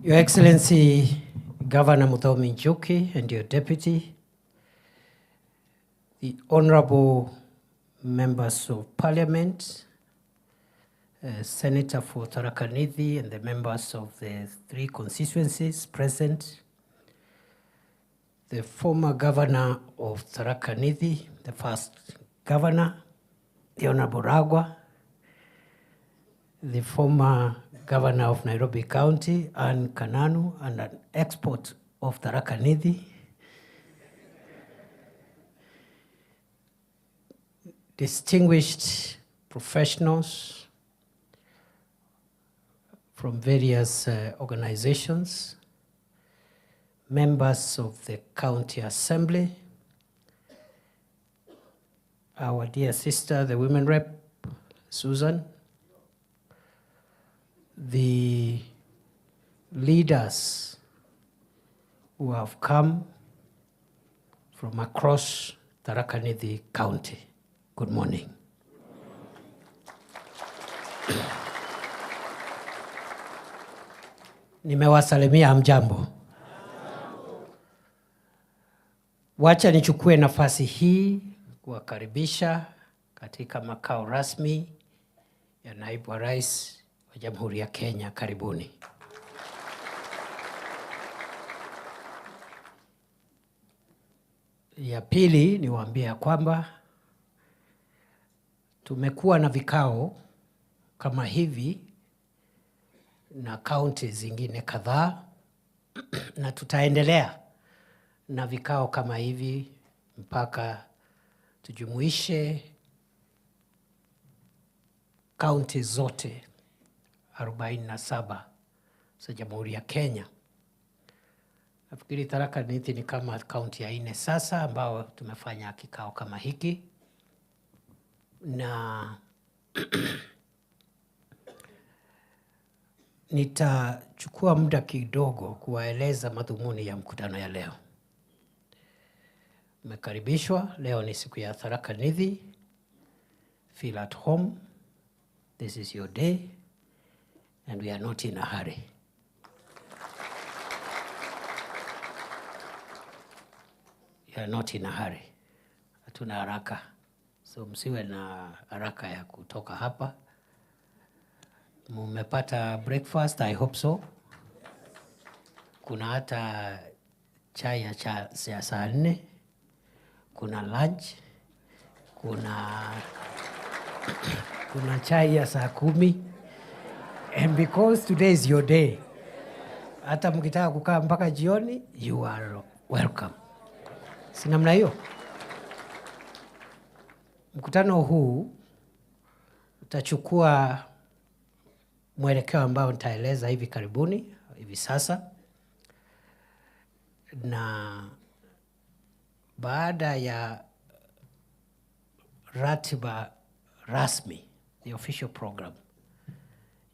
Your Excellency, Governor Muthomi Njuki and your Deputy, the Honorable Members of Parliament, Senator for Tharaka Nithi and the members of the 3 constituencies present, the former Governor of Tharaka Nithi, the first Governor, the Honorable Ragwa, the former Governor of Nairobi County, Anne Kananu, and an expert of Tharaka Nithi, distinguished professionals from various organizations, members of the County Assembly, our dear sister, the Women Rep, Susan, the leaders who have come from across Tharaka Nithi County. Good morning. Nimewasalimia hamjambo. Wacha nichukue nafasi hii kuwakaribisha katika makao rasmi ya Naibu wa Rais wa Jamhuri ya Kenya. Karibuni. Ya pili niwaambie kwamba tumekuwa na vikao kama hivi na kaunti zingine kadhaa na tutaendelea na vikao kama hivi mpaka tujumuishe kaunti zote 47 za Jamhuri ya Kenya. Nafikiri Tharaka Nithi ni kama kaunti ya 4 sasa ambao tumefanya kikao kama hiki, na nitachukua muda kidogo kuwaeleza madhumuni ya mkutano ya leo. Mmekaribishwa. Leo ni siku ya Tharaka Nithi. Feel at home. This is your day and we are not in a hurry. We are not in a hurry. Hatuna haraka. So msiwe na haraka ya kutoka hapa. Mmepata breakfast? I hope so. Kuna hata chai ya saa 4. Kuna lunch. Kuna chai ya saa 10. And because today is your day, hata mkitaka kukaa mpaka jioni, you are welcome. Si namna hiyo? Mkutano huu utachukua mwelekeo ambao nitaeleza hivi karibuni, hivi sasa. Na baada ya ratiba rasmi, the official program,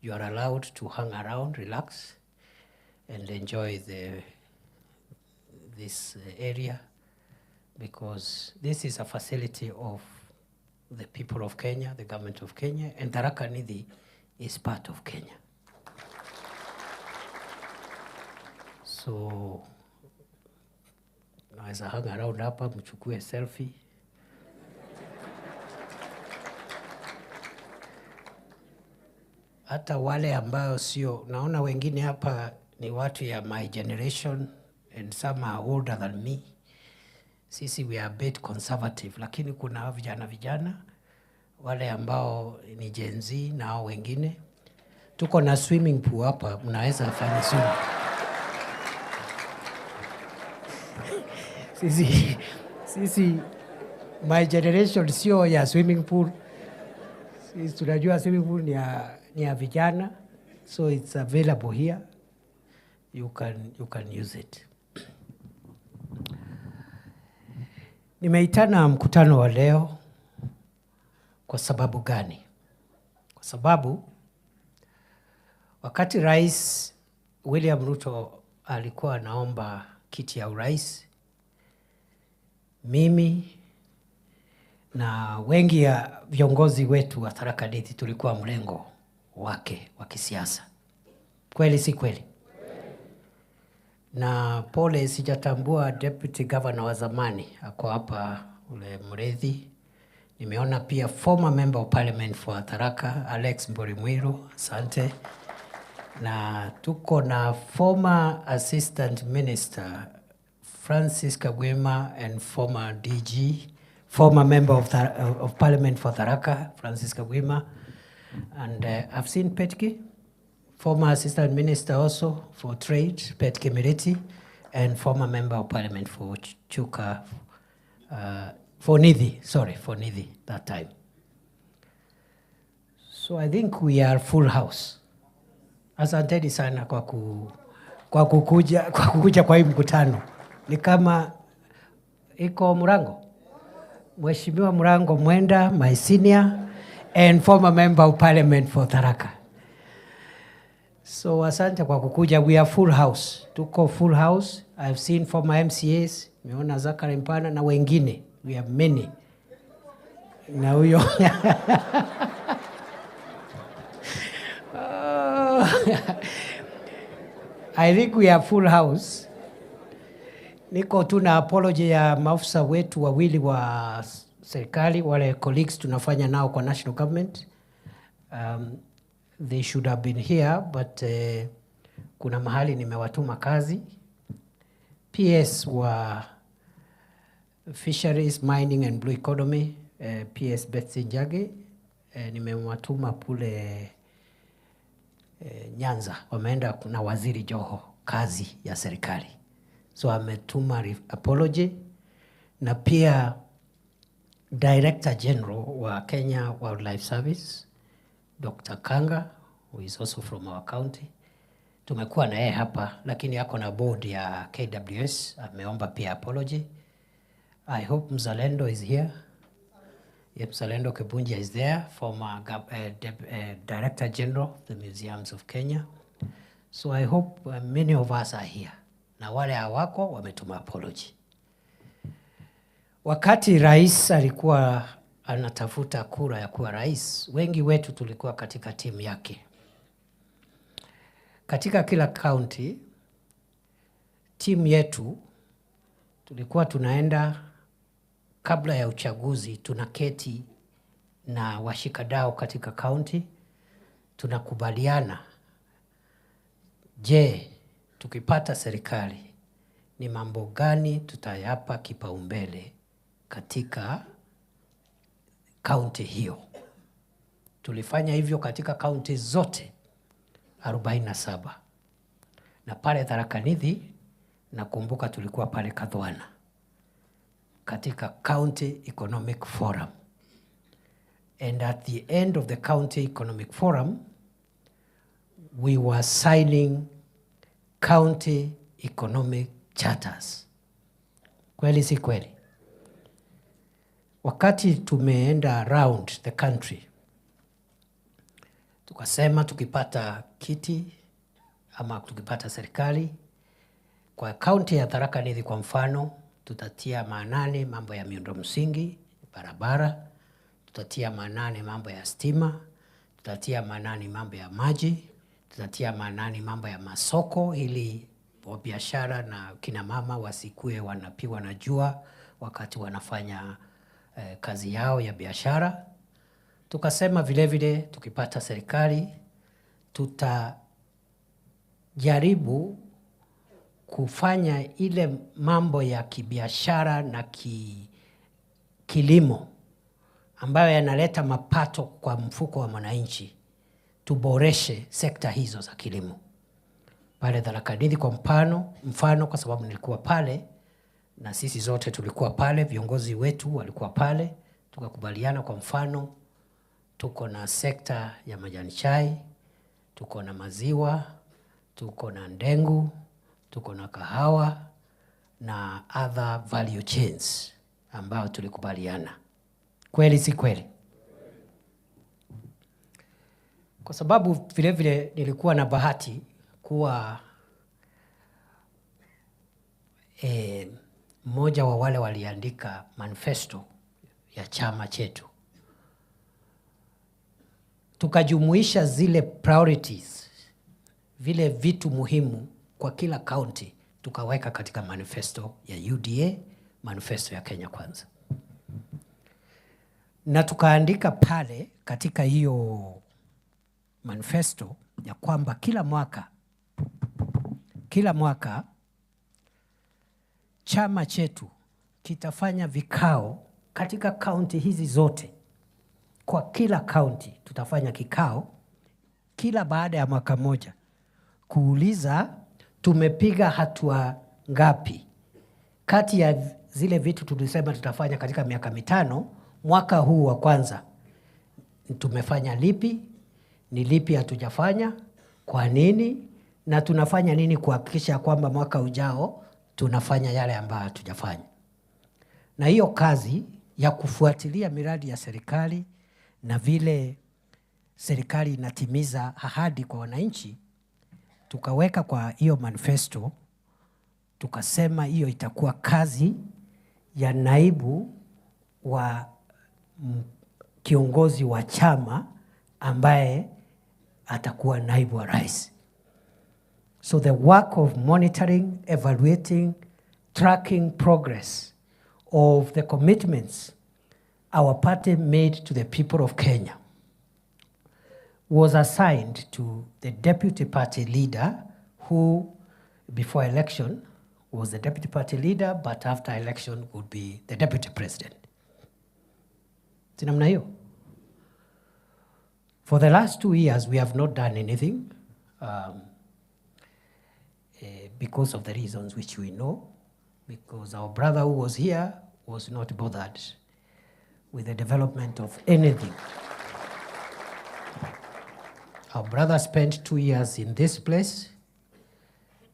you are allowed to hang around, relax, and enjoy this area, because this is a facility of the people of Kenya, the government of Kenya, and Tharaka Nithi is part of Kenya. So, naweza hang around hapa, mchukue selfie. Hata wale ambao sio, naona wengine hapa ni watu ya my generation and some are older than me. Sisi we are a bit conservative, lakini kuna vijana wale ambao ni Gen Z na hao wengine. Tuko na swimming pool hapa, mnaweza fanya swimming. Sisi my generation sio ya swimming pool. Sisi tunajua swimming pool ni ya vijana, so it's available here. You can use it. Nimeitana mkutano wa leo kwa sababu gani? Kwa sababu wakati Rais William Ruto alikuwa anaomba kiti ya urais, mimi na wengi ya viongozi wetu wa Tharaka Nithi tulikuwa mlengo wake wa kisiasa. Kweli si kweli? Na pole sijatambua deputy governor wa zamani ako hapa ule Mrethi. Nimeona pia former member of parliament for Tharaka Alex Mborimwiru, asante. Na tuko na former assistant minister Francis Kagwema and former DG, former member of parliament for Tharaka, Francis Kagwema. And I've seen Petki, former assistant minister also for trade, Petki Miriti, and former member of parliament for Chuka, for Nithi that time. So I think we are full house. Asanteni sana kwa kukuja kwa hii mkutano. Ni kama iko Murango. Mheshimiwa Murango Mwenda, my senior, and former member of parliament for Tharaka. So asante kwa kukuja. We are full house. Tuko full house. I've seen former MCAs, nimeona Zakari Mpana na wengine. We have many. Na huyo I think we are full house. Niko tuna apology ya maafisa wetu wawili wa serikali, wale colleagues tunafanya nao kwa national government. They should have been here, but kuna mahali nimewatuma kazi. PS wa Fisheries, Mining and Blue Economy, PS Betsy Njage, nimewatuma kule Nyanza, wameenda na waziri Joho kazi ya serikali. So ametuma apology. Na pia Director General wa Kenya Wildlife Service, Dr. Kanga, who is also from our county. Tumekuwa na yeye hapa, lakini yako na board ya KWS, ameomba pia apology. I hope Uzalendo is here. Yep, Uzalendo Kebunja is there, former Director General of the Museums of Kenya. So I hope many of us are here. Na wale hawako wametuma apology. Wakati rais alikuwa anatafuta kura ya kuwa rais, wengi wetu tulikuwa katika timu yake. Katika kila county, timu yetu tulikuwa tunaenda kabla ya uchaguzi, tunaketi na washikadau katika county, tunakubaliana, je, tukipata serikali ni mambo gani tutayapa kipaumbele katika county hiyo. Tulifanya hivyo katika county zote 47. Na pale Tharaka Nithi, nakumbuka tulikuwa pale Kadhwana katika County Economic Forum. And at the end of the County Economic Forum, we were signing county economic charters. Kweli si kweli? Wakati tumeenda around the country, tukasema tukipata kiti ama tukipata serikali, kwa county ya Tharaka Nithi kwa mfano, tutatia maanani mambo ya miundo msingi, barabara, tutatia maanani mambo ya stima, tutatia maanani mambo ya maji, tutatia maanani mambo ya masoko ili wabiashara na kina mama wasikue wanapigwa na jua wakati wanafanya kazi yao ya biashara. Tukasema vile vile tukipata serikali tutajaribu kufanya ile mambo ya kibiashara na kilimo ambayo yanaleta mapato kwa mfuko wa mwananchi, tuboreshe sekta hizo za kilimo. Pale Tharaka Nithi kwa mfano kwa sababu nilikuwa pale na sisi zote tulikuwa pale, viongozi wetu walikuwa pale, tukakubaliana kwa mfano tuko na sekta ya majani chai, tuko na maziwa, tuko na ndengu, tuko na kahawa na other value chains ambao tulikubaliana. Kweli si kweli? Kwa sababu vile vile nilikuwa na bahati kuwa mmoja wa wale waliandika manifesto ya chama chetu. Tukajumuisha zile priorities, vile vitu muhimu kwa kila county tukaweka katika manifesto ya UDA, manifesto ya Kenya Kwanza. Na tukaandika pale katika hiyo manifesto ya kwamba kila mwaka chama chetu kitafanya vikao katika kaunti hizi zote. Kwa kila kaunti tutafanya kikao kila baada ya mwaka moja kuuliza tumepiga hatua ngapi kati ya zile vitu tulisema tutafanya katika miaka 5. Mwaka huu wa kwanza tumefanya lipi, ni lipi hatujafanya, kwa nini, na tunafanya nini kuhakikisha kwamba mwaka ujao tunafanya yale ambayo hatujafanya. Na hiyo kazi ya kufuatilia miradi ya serikali na vile serikali inatimiza ahadi kwa wananchi, tukaweka kwa hiyo manifesto, tukasema hiyo itakuwa kazi ya naibu wa kiongozi wa chama ambaye atakuwa naibu wa rais. So the work of monitoring, evaluating, tracking progress of the commitments our party made to the people of Kenya was assigned to the deputy party leader, who before election was the deputy party leader, but after election would be the deputy president. Sinamna hiyo. For the last 2 years, we have not done anything because of the reasons which we know, because our brother who was here was not bothered with the development of anything. Our brother spent 2 years in this place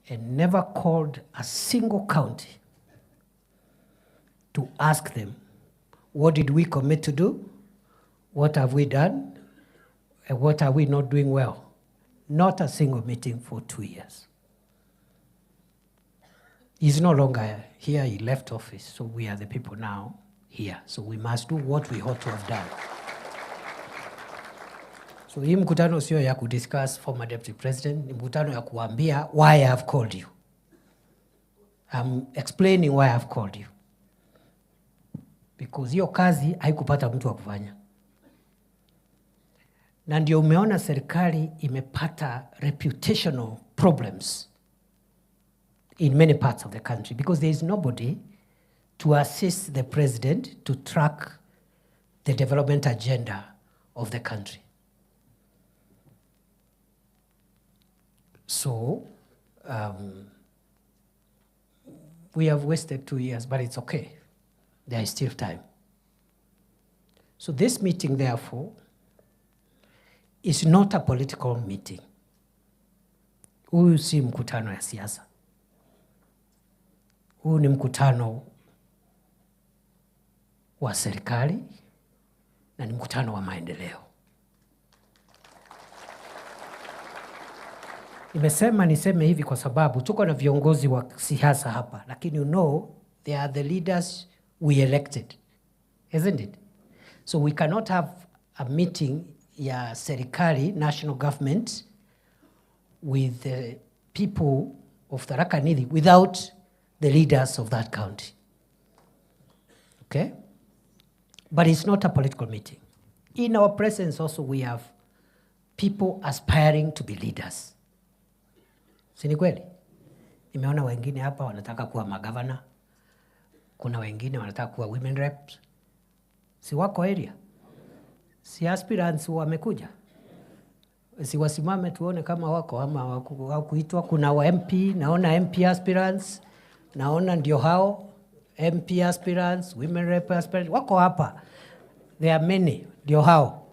and never called a single county to ask them, what did we commit to do? What have we done? And what are we not doing well? Not a single meeting for 2 years. He's no longer here, he left office, so we are the people now here. So we must do what we ought to have done. So hii mkutano sio ya kudiscuss former deputy president, ni mkutano ya kuambia why I have called you. I'm explaining why I have called you. Because hiyo kazi haikupata mtu wa kufanya. Na ndio umeona serikali imepata reputational problems in many parts of the country, because there is nobody to assist the president to track the development agenda of the country. So we have wasted 2 years, but it's okay. There is still time. So this meeting, therefore, is not a political meeting. Huu si mkutano ya siasa. Huu ni mkutano wa serikali na ni mkutano wa maendeleo. Niseme hivi kwa sababu tuko na viongozi wa siasa hapa, lakini you know they are the leaders we elected, isn't it? So we cannot have a meeting ya serikali, national government, with the people of Tharaka Nithi without the leaders of that county. Okay? But it's not a political meeting. In our presence also we have people aspiring to be leaders. Si ni kweli? Nimeona wengine hapa wanataka kuwa magavana. Kuna wengine wanataka kuwa women reps. Si wako area? Si aspirants wamekuja? Si wasimame tuone kama wako ama wakuitwa. Kuna wa MP, naona MP aspirants, naona ndio hao MP aspirants, women rep aspirants, wako hapa. There are many, ndio hao.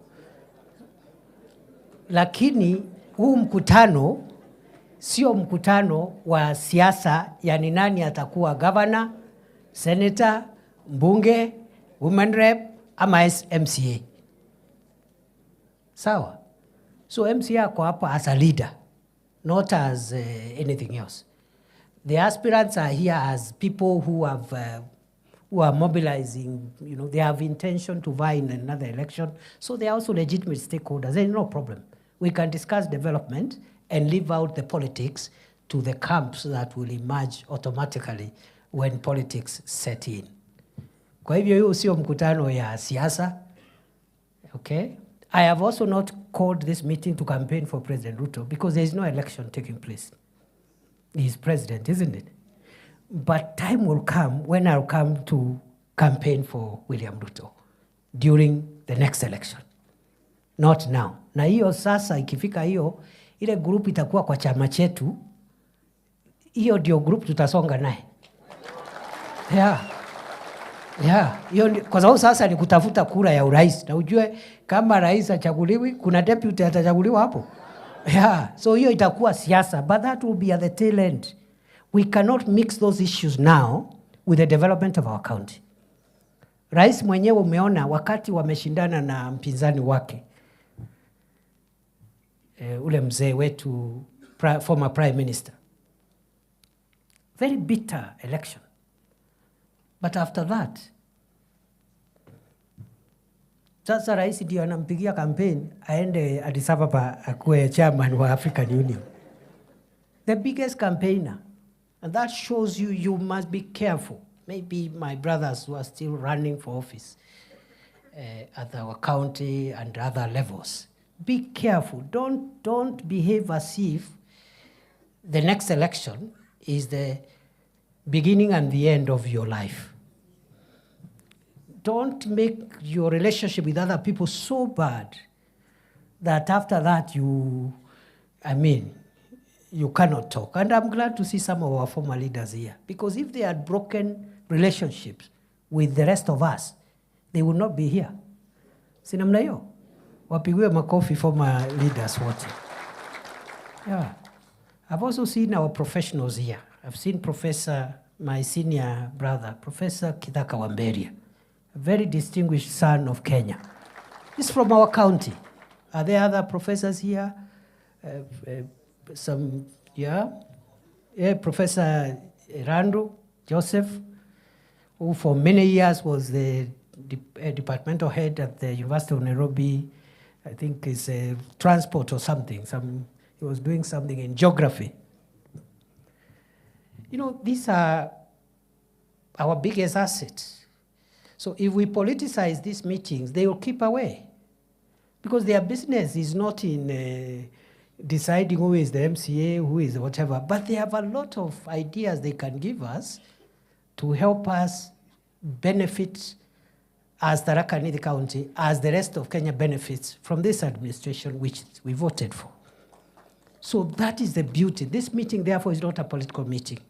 Lakini huu mkutano sio mkutano wa siasa, yani nani atakuwa governor, senator, mbunge, women rep ama MCA. Sawa? So MCA ako hapa as a leader, not as anything else. The aspirants are here as people who are mobilizing, you know, they have intention to vie in another election. So they are also legitimate stakeholders. There is no problem. We can discuss development and leave out the politics to the camps that will emerge automatically when politics set in. Kwa hivyo hiyo sio mkutano ya siasa. Okay? I have also not called this meeting to campaign for President Ruto because there is no election taking place. He is president, isn't it? But time will come when I'll come to campaign for William Ruto during the next election. Not now. Na hiyo sasa ikifika hiyo, ile group itakuwa kwa chama chetu, hiyo ndio group tutasonga naye. Hiyo kwa sababu sasa ni kutafuta kura ya urais. Na ujue kama rais achaguliwi, kuna deputy atachaguliwa hapo. So hiyo itakuwa siasa, but that will be at the tail end. We cannot mix those issues now with the development of our county. Rais mwenyewe umeona wakati wameshindana na mpinzani wake, ule mzee wetu, former prime minister. Very bitter election. But after that, sasa rais ndio anampigia campaign aende Addis Ababa akuwe chairman wa African Union. The biggest campaigner. And that shows you must be careful. Maybe my brothers who are still running for office at our county and other levels. Be careful. Don't behave as if the next election is the beginning and the end of your life. Don't make your relationship with other people so bad that after that you cannot talk. And I'm glad to see some of our former leaders here. Because if they had broken relationships with the rest of us, they would not be here. Si namna hiyo? Wapigiwe makofi former leaders wote. Yeah. I've also seen our professionals here. I've seen my senior brother, Professor Kithure, a very distinguished son of Kenya. He's from our county. Are there other professors here? Professor Rando Joseph, who for many years was the departmental head at the University of Nairobi. I think it's transport or something. He was doing something in geography. These are our biggest assets. So if we politicize these meetings, they will keep away. Because their business is not in deciding who is the MCA, who is whatever, but they have a lot of ideas they can give us to help us benefit as Tharaka Nithi County, as the rest of Kenya benefits from this administration which we voted for. So that is the beauty. This meeting, therefore, is not a political meeting.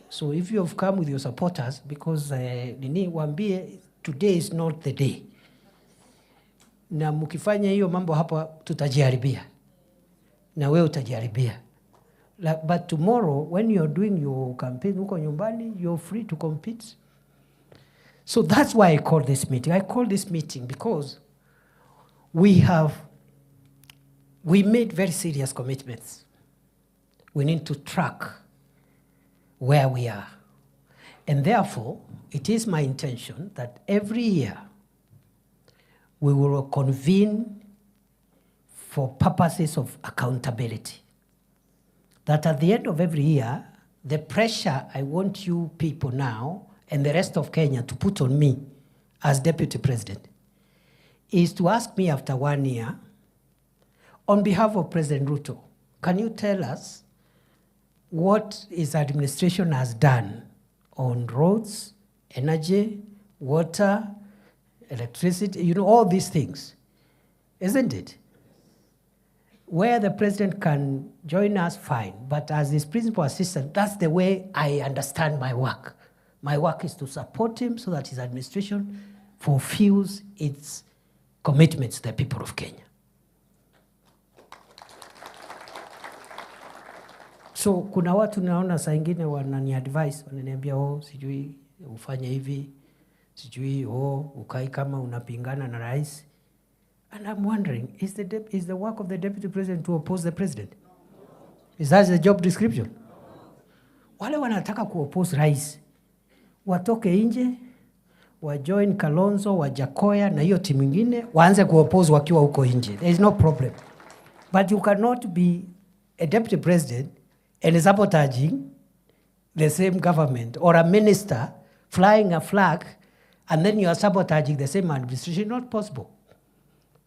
So if you have come with your supporters, because wambie, today is not the day. Na mukifanya hiyo mambo hapa, tutajiharibia. Na wewe utajiharibia. But tomorrow, when you're doing your campaign, uko nyumbani, you're free to compete. So that's why I called this meeting. I called this meeting because we made very serious commitments. We need to track where we are. And therefore, it is my intention that every year we will convene for purposes of accountability. That at the end of every year, the pressure I want you people now and the rest of Kenya to put on me as Deputy President is to ask me after 1 year, on behalf of President Ruto, can you tell us what his administration has done on roads, energy, water, electricity, all these things, isn't it? Where the president can join us, fine. But as his principal assistant, that's the way I understand my work. My work is to support him so that his administration fulfills its commitments to the people of Kenya. So kuna watu naona saa ingine wanani advice, wananiambia sijui ufanye hivi, sijui ukai kama unapingana na rais. And I'm wondering, is the work of the deputy president to oppose the president? Is that the job description? Wale wanataka kuoppose rais, watoke nje, wajoin Kalonzo, Wajakoya na hiyo timu ingine, waanze kuoppose wakiwa huko nje. There is no problem. But you cannot be a deputy president and sabotaging the same government, or a minister flying a flag and then you are sabotaging the same administration, not possible.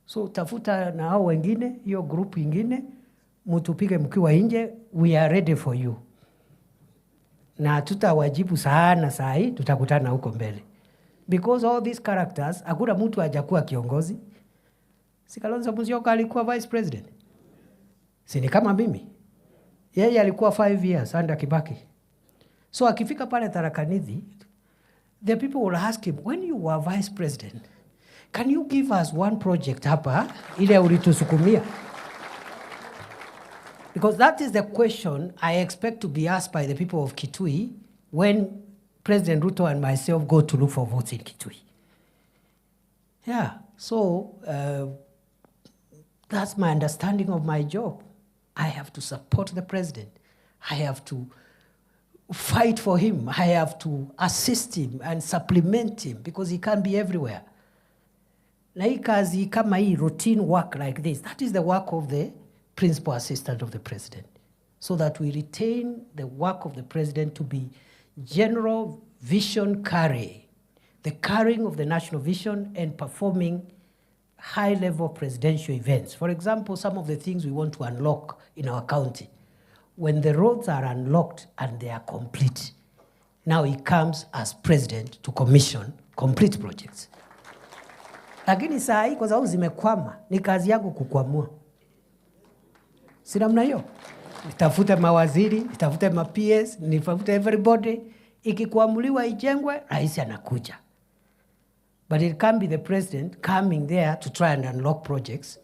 So tafuta na hao wengine, hiyo group ingine, mutupige mkiwa nje, we are ready for you. Na tutawajibu sana saa hii, tutakutana huko mbele. Because all these characters, hakuna mtu hajakuwa kiongozi. Si Kalonzo Musyoka alikuwa vice president? Si ni kama mimi? Yeye alikuwa 5 years under Kibaki. So akifika pale Tharaka Nithi, the people will ask him, when you were vice president, can you give us one project hapa ile ulitusukumia? Because that is the question I expect to be asked by the people of Kithure when President Ruto and myself go to look for votes in Kithure. Yeah, so that's my understanding of my job. I have to support the president. I have to fight for him. I have to assist him and supplement him because he can't be everywhere. Na hii kazi kama hii routine work like this, that is the work of the principal assistant of the president, so that we retain the work of the president to be general vision carrying, the carrying of the national vision and performing high-level presidential events. For example, some of the things we want to unlock in our county. When the roads are unlocked and they are complete, now he comes as president to commission complete projects. Lakini saa hii kwa sababu zimekwama, ni kazi yangu kukwamua. Si namna hiyo? Nitafute mawaziri, nitafute ma-PS, nitafute everybody. Ikikuamuliwa ijengwe, rais anakuja. But it can't be the president coming there to try and unlock projects.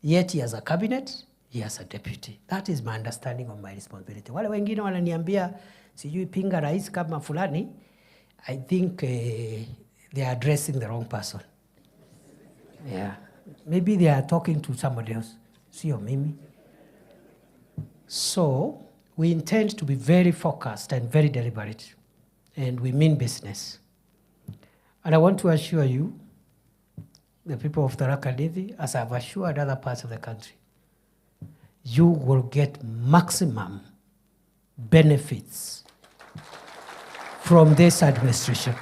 Yet he has a cabinet, he has a deputy. That is my understanding of my responsibility. Wale wengine wananiambia sijui pinga rais kama fulani, I think they are addressing the wrong person. Yeah. Maybe they are talking to somebody else. Sio mimi. So, we intend to be very focused and very deliberate. And we mean business. And I want to assure you, the people of Tharaka Nithi, as I've assured other parts of the country, you will get maximum benefits from this administration.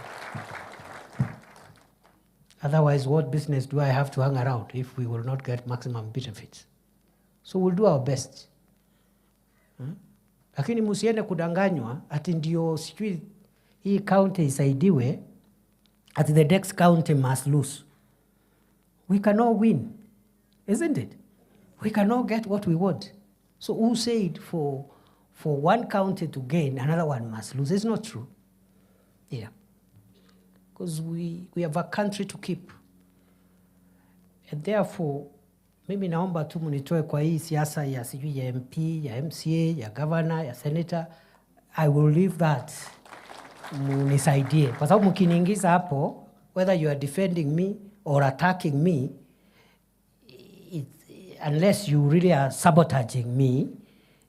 Otherwise, what business do I have to hang around if we will not get maximum benefits? So we'll do our best. Lakini musiende kudanganywa ati ndio sijui hii county isaidiwe, ati the next county must lose. We cannot win, isn't it? We cannot get what we want. So who said for one county to gain, another one must lose? It's not true. Yeah. Because we have a country to keep. And therefore, mimi naomba tu munitoe kwa hii siasa ya sijui ya MP, ya MCA, ya governor, ya senator. I will leave that. Munisaidie. Kwa sababu mkiniingiza hapo, whether you are defending me or attacking me, unless you really are sabotaging me,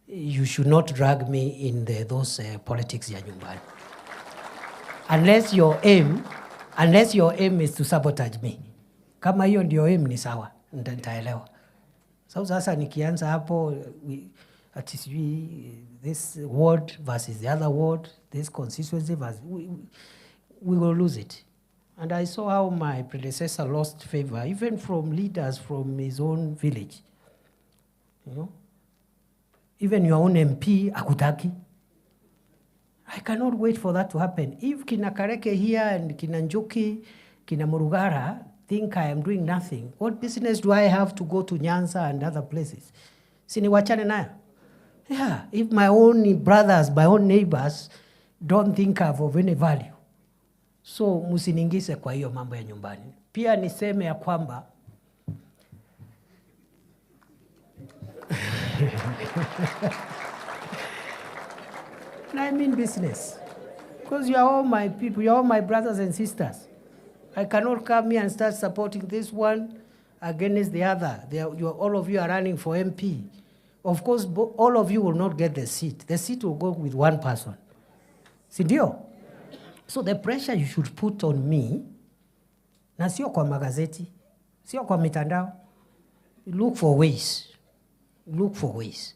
you should not drag me in those politics ya nyumbani. Unless your aim is to sabotage me. Kama hiyo ndio aim ni sawa, nitaelewa. So sasa nikianza hapo, ati sijui this ward versus the other ward, this constituency versus, we will lose it. And I saw how my predecessor lost favor, even from leaders from his own village. You know? Even your own MP, akutaki. I cannot wait for that to happen. If kina Kareke here and kina Njuki, kina Murugara think I am doing nothing, what business do I have to go to Nyanza and other places? Sini wachane nayo. Yeah, if my own brothers, my own neighbors don't think of any value. So musiningise kwa hiyo mambo ya nyumbani. Pia niseme ya kwamba I mean business. Because you are all my people, you are all my brothers and sisters. I cannot come here and start supporting this one against the other. All of you are running for MP. Of course, all of you will not get the seat. The seat will go with one person. Sindio? So the pressure you should put on me, na sio kwa magazeti, sio kwa mitandao, look for ways. Look for ways.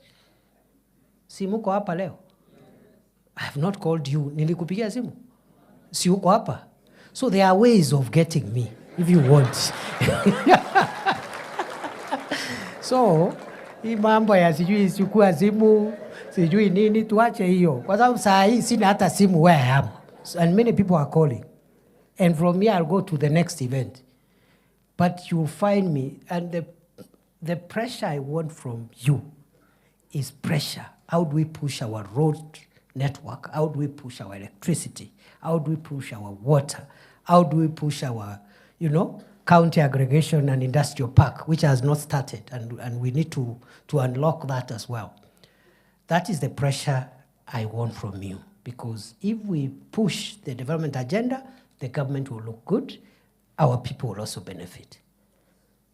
Si muko hapa leo? I have not called you. Nilikupigia simu? Si uko hapa? So there are ways of getting me if you want. So hii mambo ya sijui chukua simu, sijui nini, tuache hiyo. Kwa sababu saa hii sina hata simu where I am. And many people are calling. And from here I'll go to the next event. But you'll find me, and the pressure I want from you is pressure. How do we push our road network? How do we push our electricity? How do we push our water? How do we push our, county aggregation and industrial park, which has not started, and we need to unlock that as well. That is the pressure I want from you, because if we push the development agenda, the government will look good, our people will also benefit.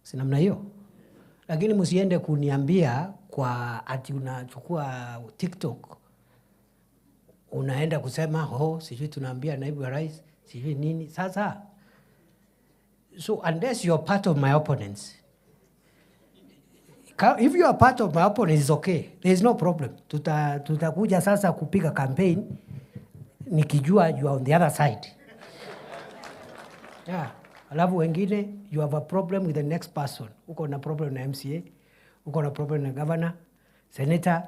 Si namna hiyo? Lakini msiende kuniambia kwa ati unachukua TikTok, unaenda kusema, sijui tunaambia naibu wa rais, sijui nini. Sasa, so unless you're part of my opponents, if you are part of my opponents, it's okay. There's no problem. Tutakuja sasa kupiga campaign, nikijua you are on the other side. Yeah. Alafu wengine, you have a problem with the next person. Uko na problem na MCA, uko na problem na governor, senator.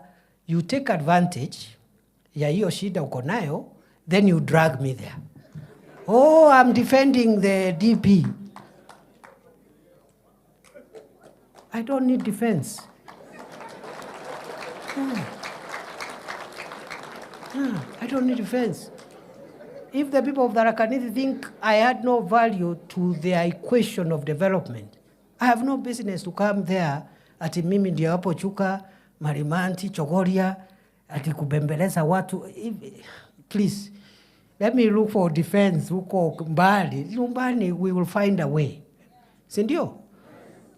You take advantage ya hiyo shida uko nayo, then you drag me there. I'm defending the DP. I don't need defense. I don't need defense. If the people of Tharaka Nithi think I had no value to their equation of development, I have no business to come there ati mimi ndio hapo Chuka, Marimanti, Chogoria, ati kubembeleza watu. Please, let me look for defense huko mbali. Nyumbani, we will find a way. Sindio?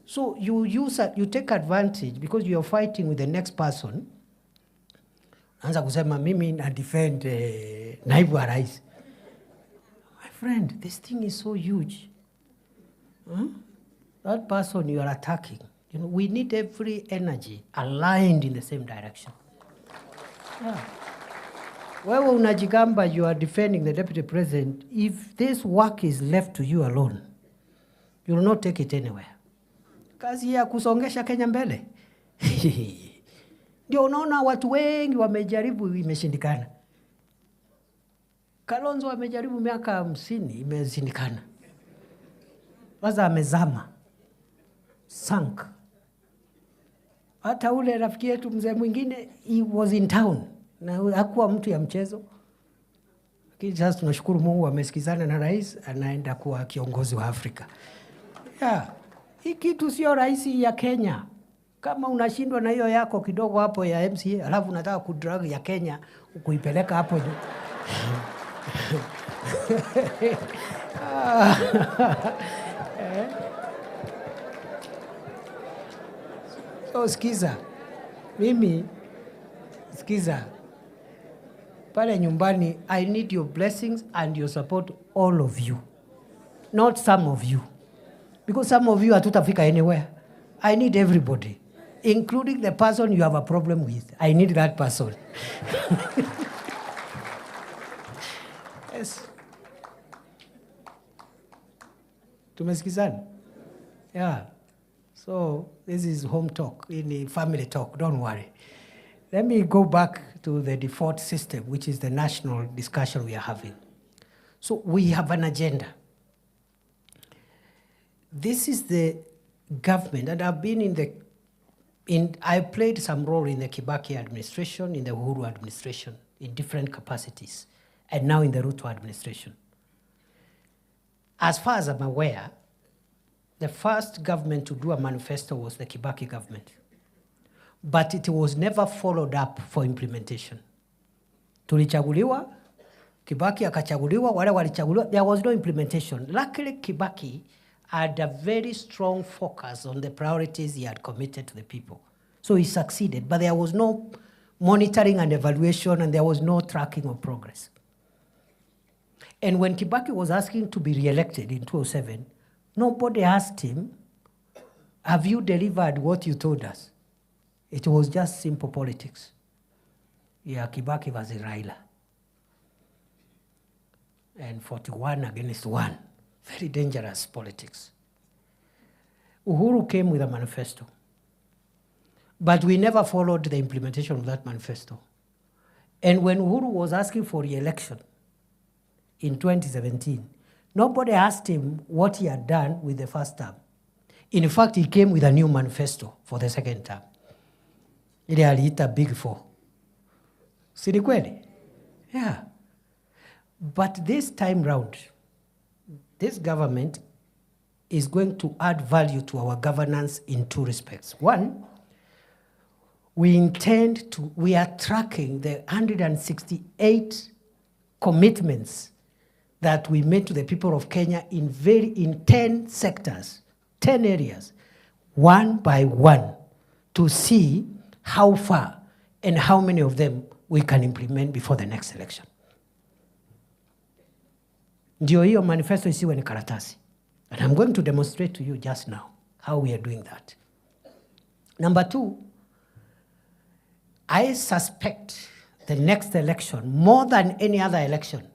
So you take advantage because you are fighting with the next person. Anza kusema mimi na defend naibu wa rais. My friend, this thing is so huge. That person you are attacking, we need every energy aligned in the same direction. Yeah. Wewe unajigamba you are defending the deputy president. If this work is left to you alone, you will not take it anywhere. Kazi ya kusongesha Kenya mbele. Ndio unaona watu wengi wamejaribu, imeshindikana. Kalonzo amejaribu miaka 50, imeshindikana. Waza amezama. Sank. Hata ule rafiki yetu mzee mwingine, he was in town. Na hakuwa mtu ya mchezo. Lakini sasa tunashukuru Mungu amesikizana na rais, anaenda kuwa kiongozi wa Afrika. Yeah. Hii kitu sio rahisi ya Kenya. Kama unashindwa na hiyo yako kidogo hapo ya MCA, alafu unataka kudrag ya Kenya, kuipeleka hapo juu. So sikiza. Sikiza. Pale nyumbani, I need your blessings and your support, all of you. Not some of you. Because some of you hatutafika anywhere. I need everybody, including the person you have a problem with. I need that person. Yes. Tumesikizana? Yeah. So this is home talk, family talk, don't worry. Let me go back to the default system, which is the national discussion we are having. So we have an agenda. This is the government, and I've been I played some role in the Kibaki administration, in the Uhuru administration, in different capacities, and now in the Ruto administration. As far as I'm aware, the first government to do a manifesto was the Kibaki government. But it was never followed up for implementation. Tulichaguliwa, Kibaki akachaguliwa, wale walichaguliwa, there was no implementation. Luckily, Kibaki had a very strong focus on the priorities he had committed to the people. So he succeeded, but there was no monitoring and evaluation, and there was no tracking of progress. And when Kibaki was asking to be re-elected in 2007, nobody asked him, have you delivered what you told us? It was just simple politics. ya Kibaki versus Raila. And 41 against 1. Very dangerous politics. Uhuru came with a manifesto. But we never followed the implementation of that manifesto. And when Uhuru was asking for re-election in 2017, nobody asked him what he had done with the first term. In fact, he came with a new manifesto for the second term. Ile aliita Big Four. Si ni kweli? Yeah. But this time round, this government is going to add value to our governance in two respects. One, we are tracking the 168 commitments that we made to the people of Kenya in 10 sectors, 10 areas, one by one, to see how far and how many of them we can implement before the next election. Ndio hiyo manifesto isiwe ni karatasi. And I'm going to demonstrate to you just now how we are doing that. Number two, I suspect the next election, more than any other election,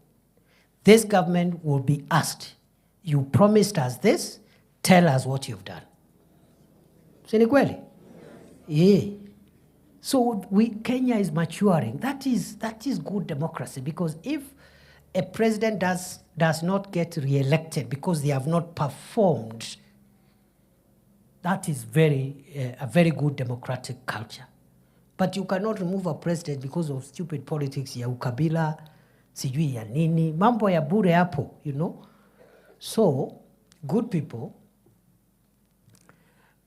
this government will be asked, you promised us this, tell us what you've done. Si ni kweli? Yeah. So Kenya is maturing. That is good democracy, because if a president does not get re-elected because they have not performed, that is a very good democratic culture. But you cannot remove a president because of stupid politics ya ukabila, sijui ya nini, mambo ya bure hapo, you know. So, good people,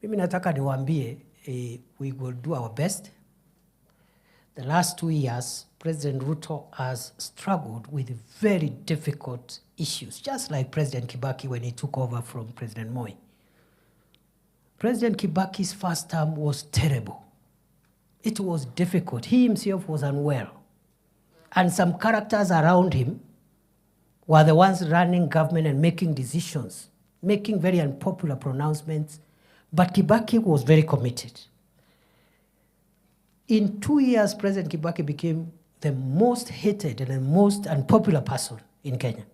mimi nataka niwaambie, we will do our best. The last 2 years, President Ruto has struggled with very difficult issues, just like President Kibaki when he took over from President Moi. President Kibaki's first term was terrible. It was difficult. He himself was unwell. And some characters around him were the ones running government and making decisions, making very unpopular pronouncements. But Kibaki was very committed. In 2 years, President Kibaki became the most hated and the most unpopular person in Kenya.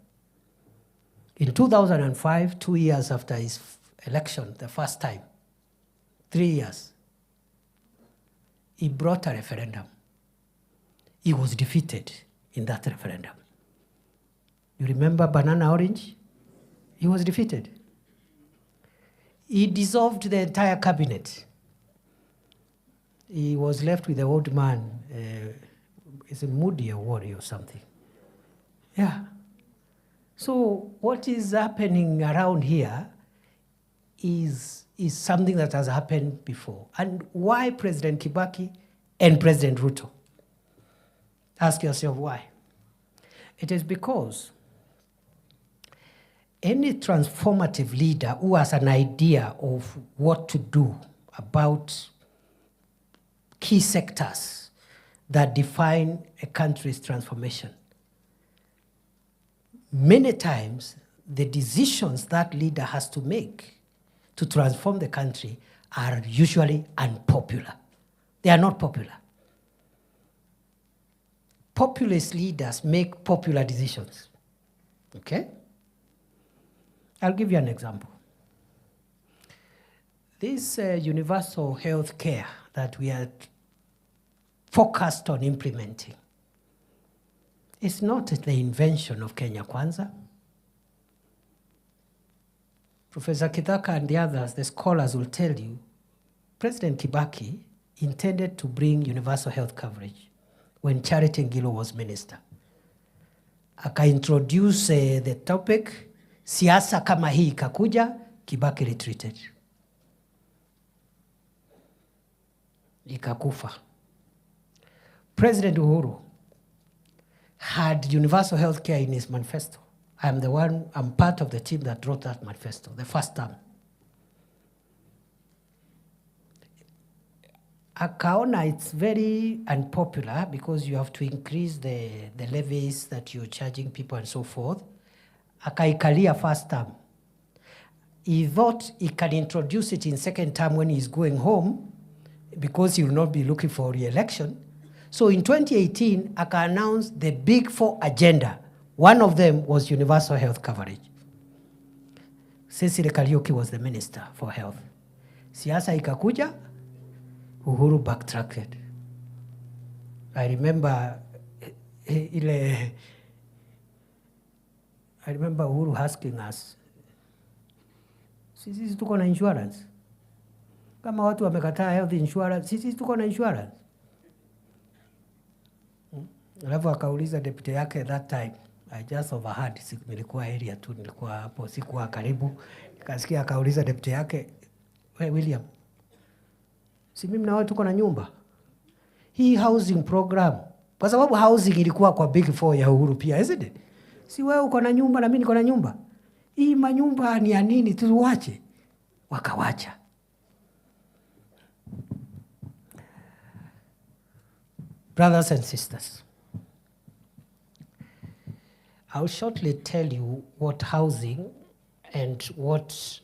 In 2005, 2 years after his election, the first time, 3 years, he brought a referendum. He was defeated in that referendum. You remember Banana Orange? He was defeated. He dissolved the entire cabinet. He was left with the old man. It's a Moody Award or something. Yeah. So what is happening around here is something that has happened before. And why President Kibaki and President Ruto? Ask yourself why. It is because any transformative leader who has an idea of what to do about key sectors that define a country's transformation, many times the decisions that leader has to make to transform the country are usually unpopular. They are not popular. Populist leaders make popular decisions. Okay? I'll give you an example. This universal health care that we are focused on implementing is not the invention of Kenya Kwanza. Professor Kithure and the others, the scholars, will tell you, President Kibaki intended to bring universal health coverage when Charity Ngilu was minister. Aka-introduce the topic, siasa kama hii ikakuja, Kibaki retreated. Ikakufa. President Uhuru had universal health care in his manifesto. I'm part of the team that wrote that manifesto, the first term. Akaona it's very unpopular because you have to increase the levies that you're charging people and so forth. Akaikalia first term. He thought he can introduce it in second term when he's going home because he will not be looking for re-election. So in 2018, aka announced the big 4 agenda. One of them was universal health coverage. Cecily Kariuki was the minister for health. Siasa ikakuja, Uhuru backtracked. I remember Uhuru asking us, sisi tuko na insurance? Kama watu wamekataa health insurance, sisi tuko na insurance? Alafu akauliza deputy yake that time. I just overheard, nilikuwa area tu, nilikuwa hapo, sikuwa karibu. Nikasikia akauliza deputy yake, "Hey William, si mimi na wewe tuko na nyumba? Hii housing program." Kwa sababu housing ilikuwa kwa big 4 ya Uhuru pia, isn't it? Si wewe uko na nyumba na mimi niko na nyumba. Hii manyumba ni ya nini, tuwache? Wakawacha. Brothers and sisters, I'll shortly tell you what housing and what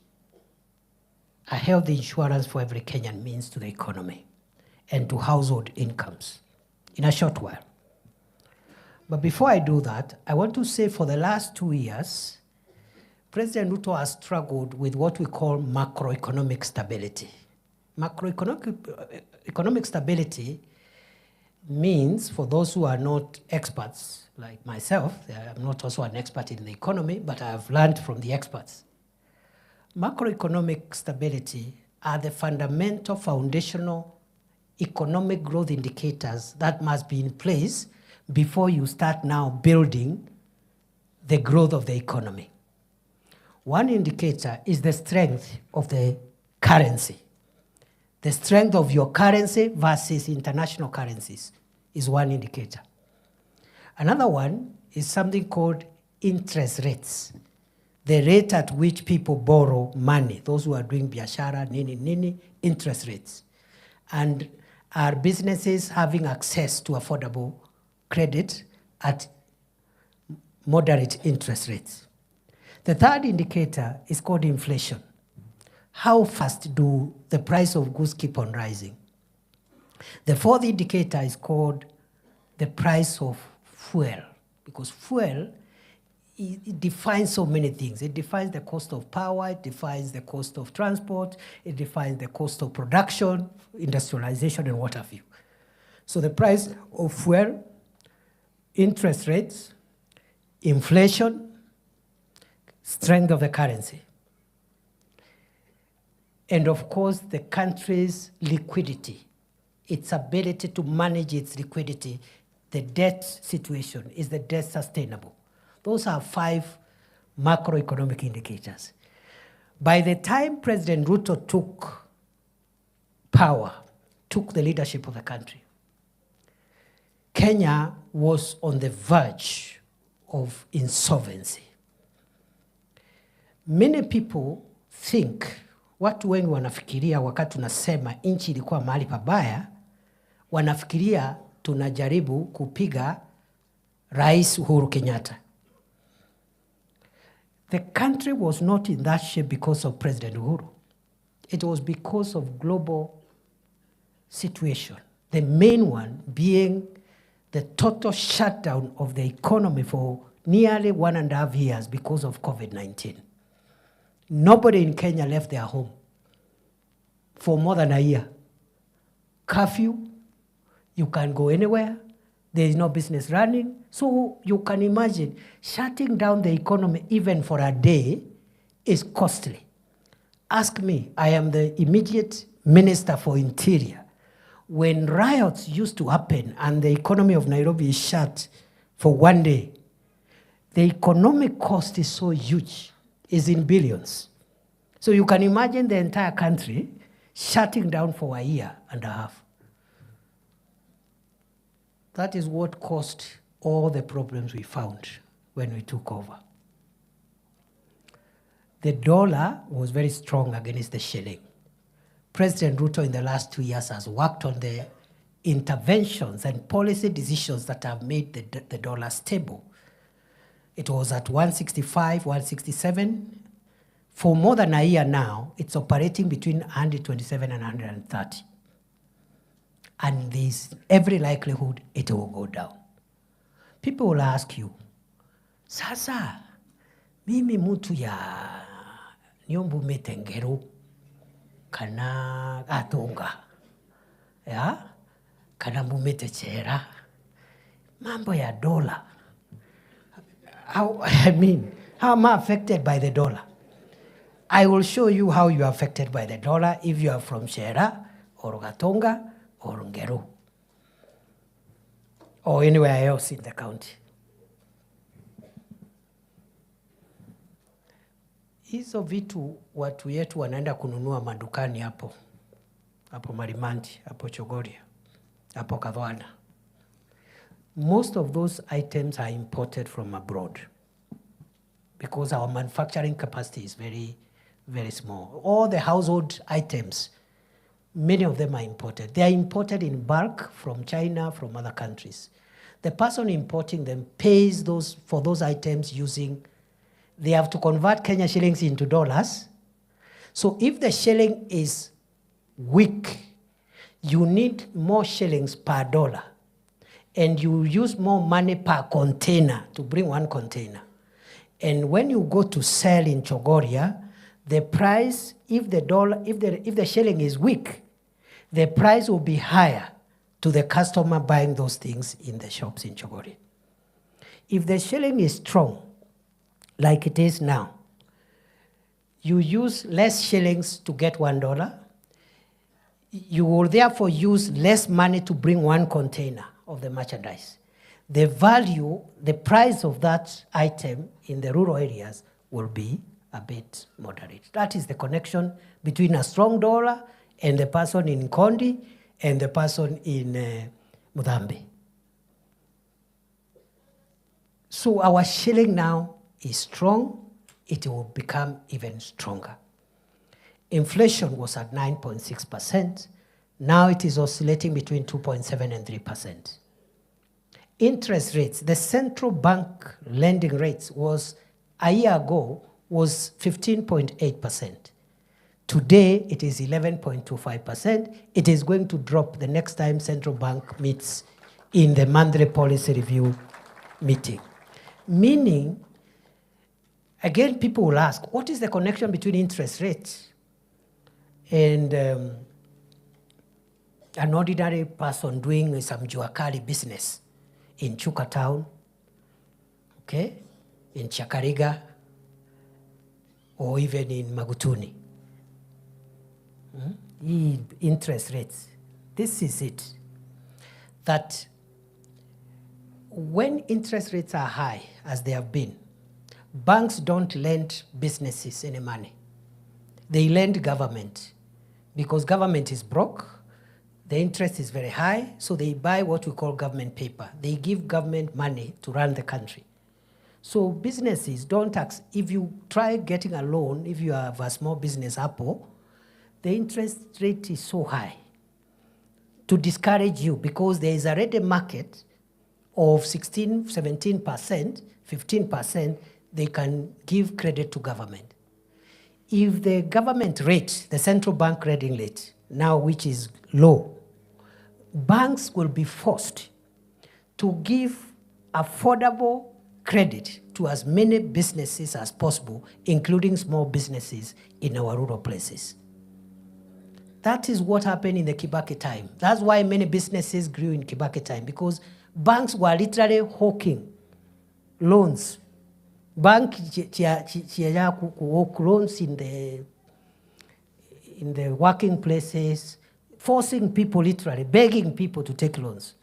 a health insurance for every Kenyan means to the economy and to household incomes in a short while. But before I do that, I want to say for the last 2 years, President Ruto has struggled with what we call macroeconomic stability. Macroeconomic stability means, for those who are not experts like myself, I'm not also an expert in the economy, but I have learned from the experts. Macroeconomic stability are the fundamental foundational economic growth indicators that must be in place before you start now building the growth of the economy. One indicator is the strength of the currency. The strength of your currency versus international currencies is one indicator. Another one is something called interest rates. The rate at which people borrow money, those who are doing biashara, nini, interest rates. And are businesses having access to affordable credit at moderate interest rates? The third indicator is called inflation. How fast do the price of goods keep on rising? The fourth indicator is called the price of fuel, because fuel, it defines so many things. It defines the cost of power, it defines the cost of transport, it defines the cost of production, industrialization, and what have you. So the price of fuel, interest rates, inflation, strength of the currency, and of course the country's liquidity, its ability to manage its liquidity. The debt situation, is the debt sustainable? Those are 5 macroeconomic indicators. By the time President Ruto took power, took the leadership of the country, Kenya was on the verge of insolvency. Many people think, watu wengi wanafikiria wakati tunasema nchi ilikuwa mahali pabaya, wanafikiria tunajaribu kupiga Rais Uhuru Kenyatta. The country was not in that shape because of President Uhuru. It was because of global situation. The main one being the total shutdown of the economy for nearly 1.5 years because of COVID-19. Nobody in Kenya left their home for more than a year. Curfew, you can't go anywhere. There is no business running. So you can imagine shutting down the economy even for a day is costly. Ask me, I am the immediate Minister for Interior. When riots used to happen and the economy of Nairobi is shut for one day, the economic cost is so huge, is in billions. So you can imagine the entire country shutting down for a year and a half. That is what caused all the problems we found when we took over. The dollar was very strong against the shilling. President Ruto in the last 2 years has worked on the interventions and policy decisions that have made the dollar stable. It was at 165, 167. For more than a year now, it's operating between 127 and 130. and there's every likelihood it will go down. People will ask you, sasa, mimi mtu ya nyumbu metengero, kana atunga, ya? Kana mumete chera, mambo ya dollar. How am I affected by the dollar? I will show you how you are affected by the dollar if you are from Shera, or Gatonga, or Ngeru, or anywhere else in the county. Hizo vitu watu yetu wanaenda kununua madukani hapo Marimanti, hapo Chogoria, hapo Kadhwana. Most of those items are imported from abroad because our manufacturing capacity is very, very small. All the household items, many of them are imported. They are imported in bulk from China, from other countries. The person importing them pays for those items using, they have to convert Kenya shillings into dollars. So if the shilling is weak, you need more shillings per dollar. And you use more money per container to bring one container. And when you go to sell in Chogoria, the price, if the shilling is weak, the price will be higher to the customer buying those things in the shops in Chogoria. If the shilling is strong, like it is now, you use less shillings to get $1. You will therefore use less money to bring one container of the merchandise. The value, the price of that item in the rural areas will be a bit moderate. That is the connection between a strong dollar and the person in Kondi and the person in Mudambe. So our shilling now is strong. It will become even stronger. Inflation was at 9.6%. Now it is oscillating between 2.7 and 3%. Interest rates, the central bank lending rates was, a year ago, was 15.8%. Today, it is 11.25%. It is going to drop the next time central bank meets in the monthly policy review meeting. Meaning, again, people will ask, what is the connection between interest rates and an ordinary person doing some juakali business in Chuka town, okay, in Chakariga, or even in Magutuni? Interest rates. This is it. That when interest rates are high, as they have been, banks don't lend businesses any money. They lend government because government is broke. The interest is very high, so they buy what we call government paper. They give government money to run the country. So businesses don't tax. If you try getting a loan, if you have a small business, Apple, the interest rate is so high to discourage you because there is already a market of 16, 17%, 15%, they can give credit to government. If the government rate, the central bank rating rate, now which is low, banks will be forced to give affordable credit to as many businesses as possible, including small businesses in our rural places. That is what happened in the Kibaki time. That's why many businesses grew in Kibaki time, because banks were literally hawking loans. Bank loans in the working places, forcing people, literally begging people to take loans.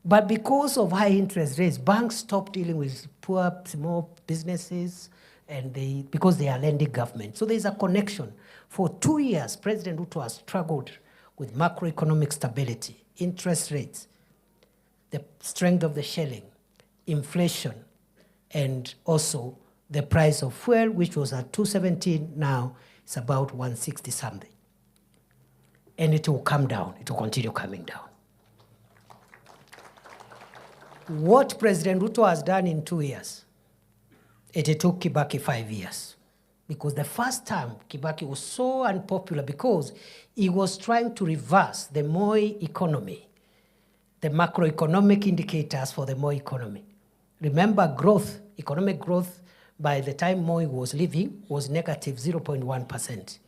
But because of high interest rates, banks stopped dealing with poor small businesses, and because they are lending government. So there's a connection. For 2 years, President Ruto has struggled with macroeconomic stability, interest rates, the strength of the shilling, inflation, and also the price of fuel, which was at 217, now it's about 160 something. And it will come down, it will continue coming down. What President Ruto has done in 2 years, it took Kibaki 5 years. Because the first time Kibaki was so unpopular because he was trying to reverse the Moi economy, the macroeconomic indicators for the Moi economy. Remember growth, economic growth by the time Moi was leaving was negative 0.1%.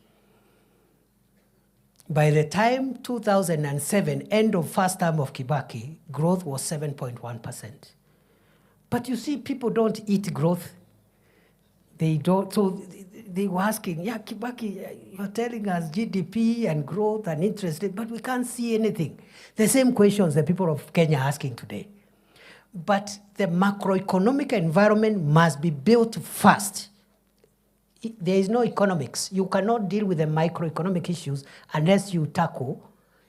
By the time 2007, end of first term of Kibaki, growth was 7.1%. But you see, people don't eat growth. They don't, so they were asking, yeah, Kibaki, you're telling us GDP and growth and interest rate, but we can't see anything. The same questions the people of Kenya are asking today. But the macroeconomic environment must be built first. There is no economics. You cannot deal with the microeconomic issues unless you tackle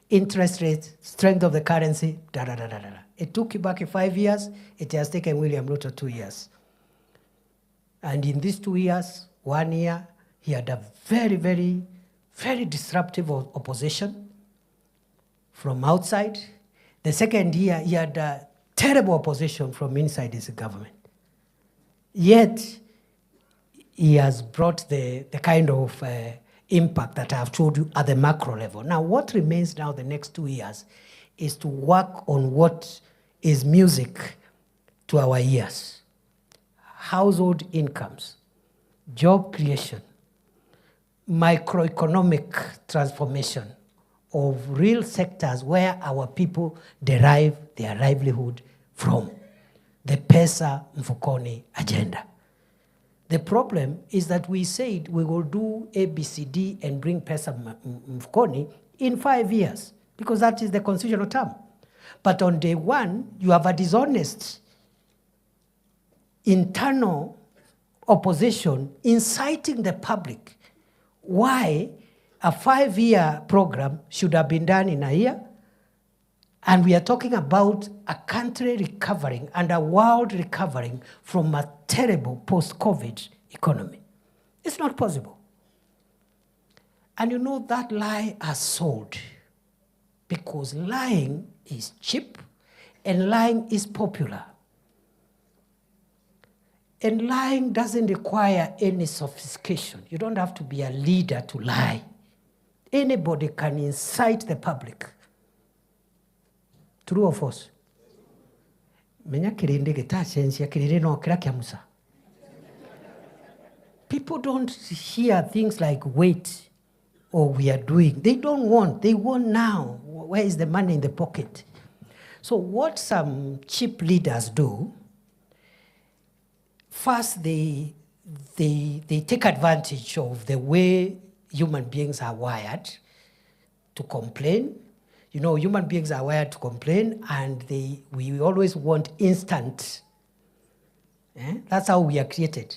interest rates, strength of the currency, It took Kibaki 5 years. It has taken William Ruto 2 years. And in these 2 years, 1 year, he had a very, very, very disruptive opposition from outside. The second year, he had a terrible opposition from inside his government. Yet, he has brought the kind of impact that I have told you at the macro level. Now, what remains now the next 2 years is to work on what is music to our ears. Household incomes, job creation, microeconomic transformation of real sectors where our people derive their livelihood from. The Pesa Mfukoni agenda. The problem is that we said we will do ABCD and bring Pesa Mfukoni in 5 years, because that is the constitutional term. But on day one, you have a dishonest internal opposition inciting the public why a 5-year program should have been done in a year. And we are talking about a country recovering and a world recovering from a terrible post-COVID economy. It's not possible. And you know that lie has sold because lying is cheap and lying is popular. And lying doesn't require any sophistication. You don't have to be a leader to lie. Anybody can incite the public. True or false? People don't hear things like wait or we are doing. They don't want. They want now. Where is the money in the pocket? So what some cheap leaders do, first they take advantage of the way human beings are wired to complain. You know, human beings are wired to complain, and we always want instant. That's how we are created.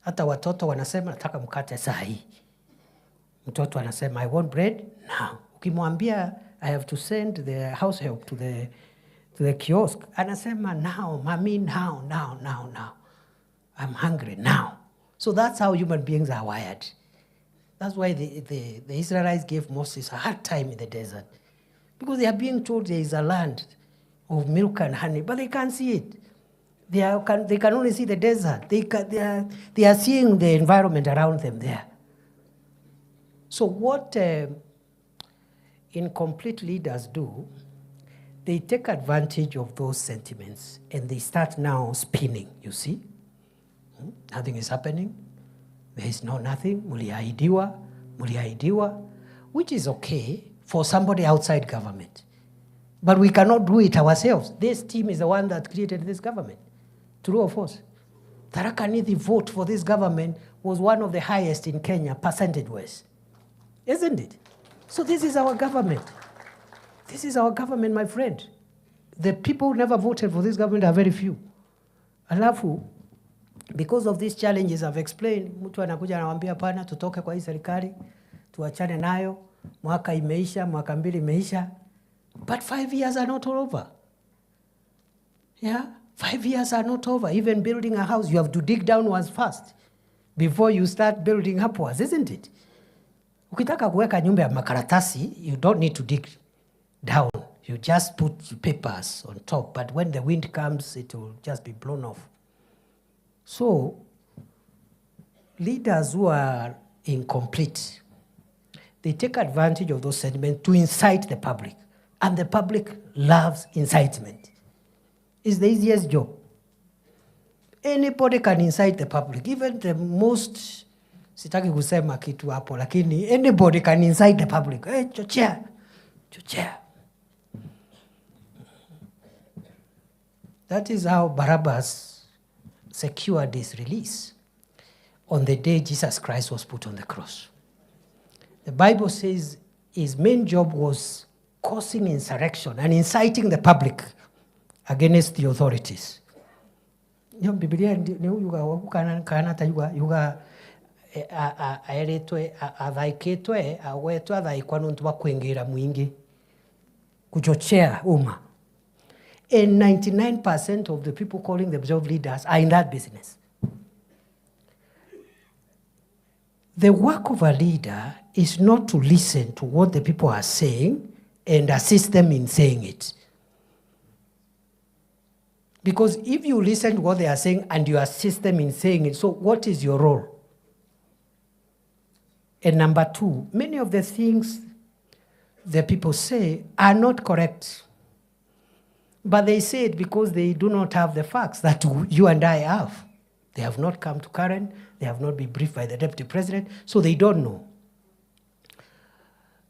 Hata watoto wanasema nataka mkate saa hii. Mtoto anasema I want bread now. Ukimwambia I have to send the house help to the kiosk, anasema now, mommy, now. I'm hungry now. So that's how human beings are wired. That's why the Israelites gave Moses a hard time in the desert. Because they are being told there is a land of milk and honey, but they can't see it. They can only see the desert. They are seeing the environment around them there. So what incomplete leaders do, they take advantage of those sentiments and they start now spinning, you see. Nothing is happening. There is nothing. Muliahidiwa, which is okay for somebody outside government. But we cannot do it ourselves. This team is the one that created this government. True or false? Tharaka Nithi vote for this government was one of the highest in Kenya, percentage-wise. Isn't it? So this is our government. This is our government, my friend. The people who never voted for this government are very few. Alafu, because of these challenges I've explained, mtu anakuja anawaambia pana tutoke kwa hii serikali, tuachane nayo, mwaka imeisha, mwaka mbili imeisha. But 5 years are not all over. Yeah? 5 years are not over. Even building a house, you have to dig downwards first before you start building upwards, isn't it? Ukitaka kuweka nyumba ya makaratasi, you don't need to dig down. You just put papers on top, but when the wind comes, it will just be blown off. So, leaders who are incomplete, they take advantage of those sentiments to incite the public. And the public loves incitement. It's the easiest job. Anybody can incite the public, even the most, sitaki kusema kitu hapo, lakini anybody can incite the public. Hey, chochea, chochea. That is how Barabbas secured his release on the day Jesus Christ was put on the cross. The Bible says his main job was causing insurrection and inciting the public against the authorities. Biblia ni yuga wakana ta yuga aeretwe athaikitwe awetwe athaikwa nuntu wa kwingira mwingi kuchochea umma. And 99% of the people calling themselves leaders are in that business. The work of a leader is not to listen to what the people are saying and assist them in saying it. Because if you listen to what they are saying and you assist them in saying it, so what is your role? And number two, many of the things the people say are not correct. But they say it because they do not have the facts that you and I have. They have not come to Karen, they have not been briefed by the deputy president, so they don't know.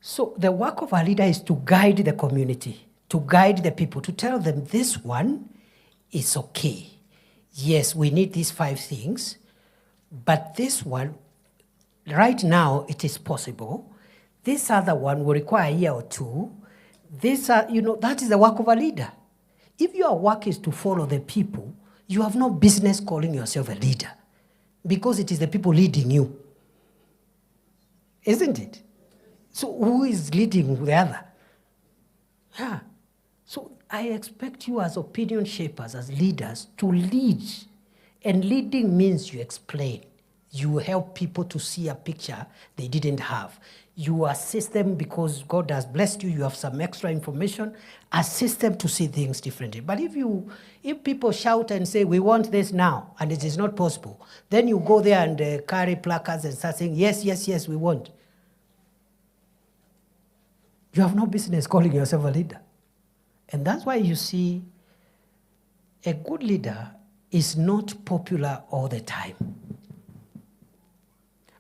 So the work of a leader is to guide the community, to guide the people, to tell them this one is okay. Yes, we need these 5 things, but this one, right now, it is possible. This other one will require a year or 2. That is the work of a leader. If your work is to follow the people, you have no business calling yourself a leader because it is the people leading you. Isn't it? So who is leading the other? Yeah. So I expect you as opinion shapers, as leaders, to lead. And leading means you explain. You help people to see a picture they didn't have. You assist them because God has blessed you, you have some extra information, assist them to see things differently. But if people shout and say, we want this now, and it is not possible, then you go there and carry placards and start saying, yes, yes, yes, we want. You have no business calling yourself a leader. And that's why you see a good leader is not popular all the time.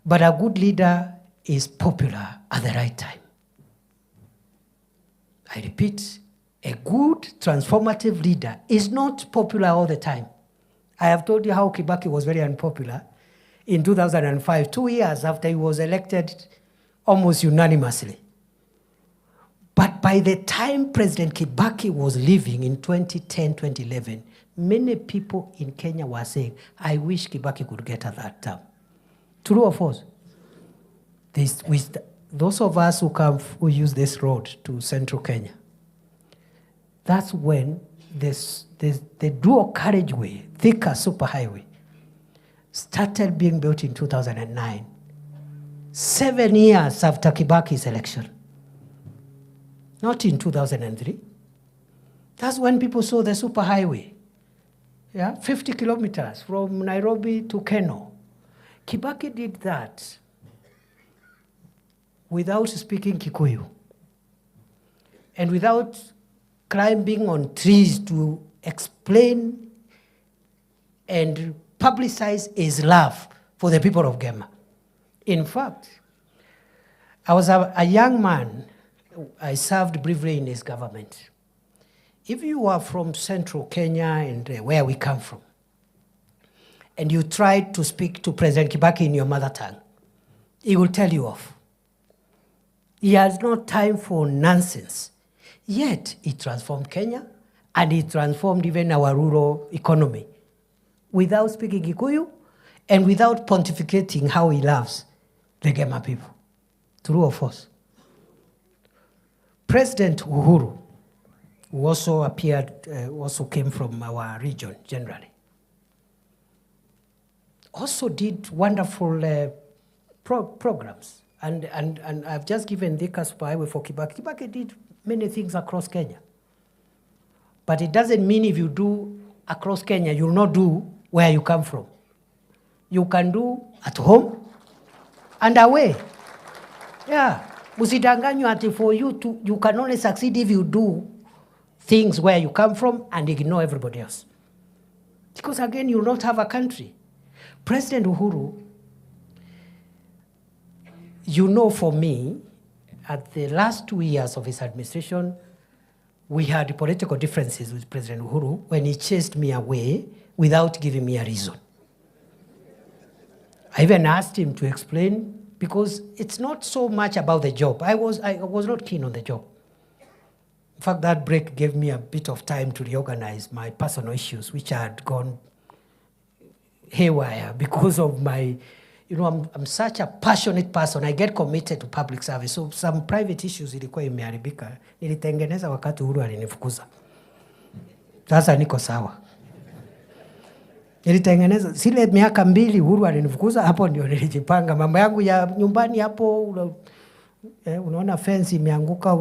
But a good leader is popular at the right time. I repeat, a good transformative leader is not popular all the time. I have told you how Kibaki was very unpopular in 2005, 2 years after he was elected almost unanimously. But by the time President Kibaki was leaving in 2010, 2011, many people in Kenya were saying, I wish Kibaki could get at that term. True or false? Those of us who use this road to central Kenya, that's when the dual carriageway, Thika superhighway, started being built in 2009, 7 years after Kibaki's election. Not in 2003. That's when people saw the superhighway. Yeah, 50 kilometers from Nairobi to Keno. Kibaki did that without speaking Kikuyu and without climbing on trees to explain and publicize his love for the people of Gema. In fact, I was a young man. I served briefly in his government. If you are from central Kenya and where we come from, and you try to speak to President Kibaki in your mother tongue, he will tell you off. He has no time for nonsense. Yet, he transformed Kenya, and he transformed even our rural economy without speaking Kikuyu and without pontificating how he loves the Gema people. True or false? President Uhuru, who also also came from our region generally, also did wonderful programs. And I've just given Thika Superhighway for Kibaki. Kibaki did many things across Kenya. But it doesn't mean if you do across Kenya, you'll not do where you come from. you can do at home and away. Yeah. Usidanganywa ati for you can only succeed if you do things where you come from and ignore everybody else. Because again, you will not have a country. President Uhuru, you know, for me, at the last 2 years of his administration, we had political differences with President Uhuru when he chased me away without giving me a reason. I even asked him to explain, because it's not so much about the job. I was not keen on the job. In fact, that break gave me a bit of time to reorganize my personal issues, which had gone haywire because of my, I'm such a passionate person. I get committed to public service. So some private issues ilikuwa imeharibika. Nilitengeneza wakati Uhuru alinifukuza. Sasa niko sawa. Nilitengeneza zile miaka 2 Uhuru alinifukuza, hapo ndio nilijipanga mambo yangu ya nyumbani hapo. Unaona fence imeanguka,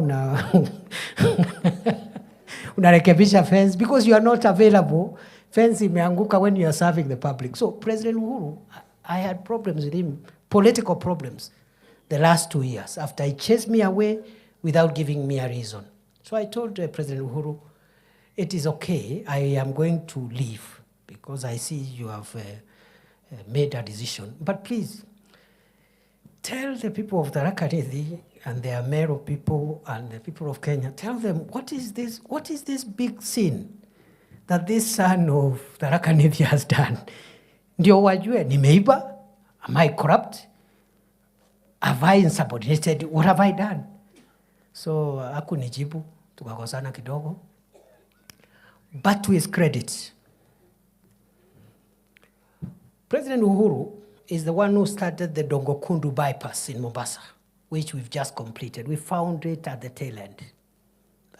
unarekebisha fence because you are not available. Fence imeanguka when you are serving the public. So President Uhuru, I had problems with him, political problems, the last 2 years after he chased me away without giving me a reason. So I told President Uhuru, it is okay, I am going to leave because I see you have made a decision. But please, tell the people of Tharaka Nithi and their Meru people and the people of Kenya, tell them, what is this big sin that this son of Tharaka Nithi has done? Ndio wajue, nimeiba? Am I corrupt? Have I insubordinated? What have I done? So, hakunijibu, tukakosana kidogo. But to his credit, President Uhuru is the one who started the Dongokundu bypass in Mombasa, which we've just completed. We found it at the tail end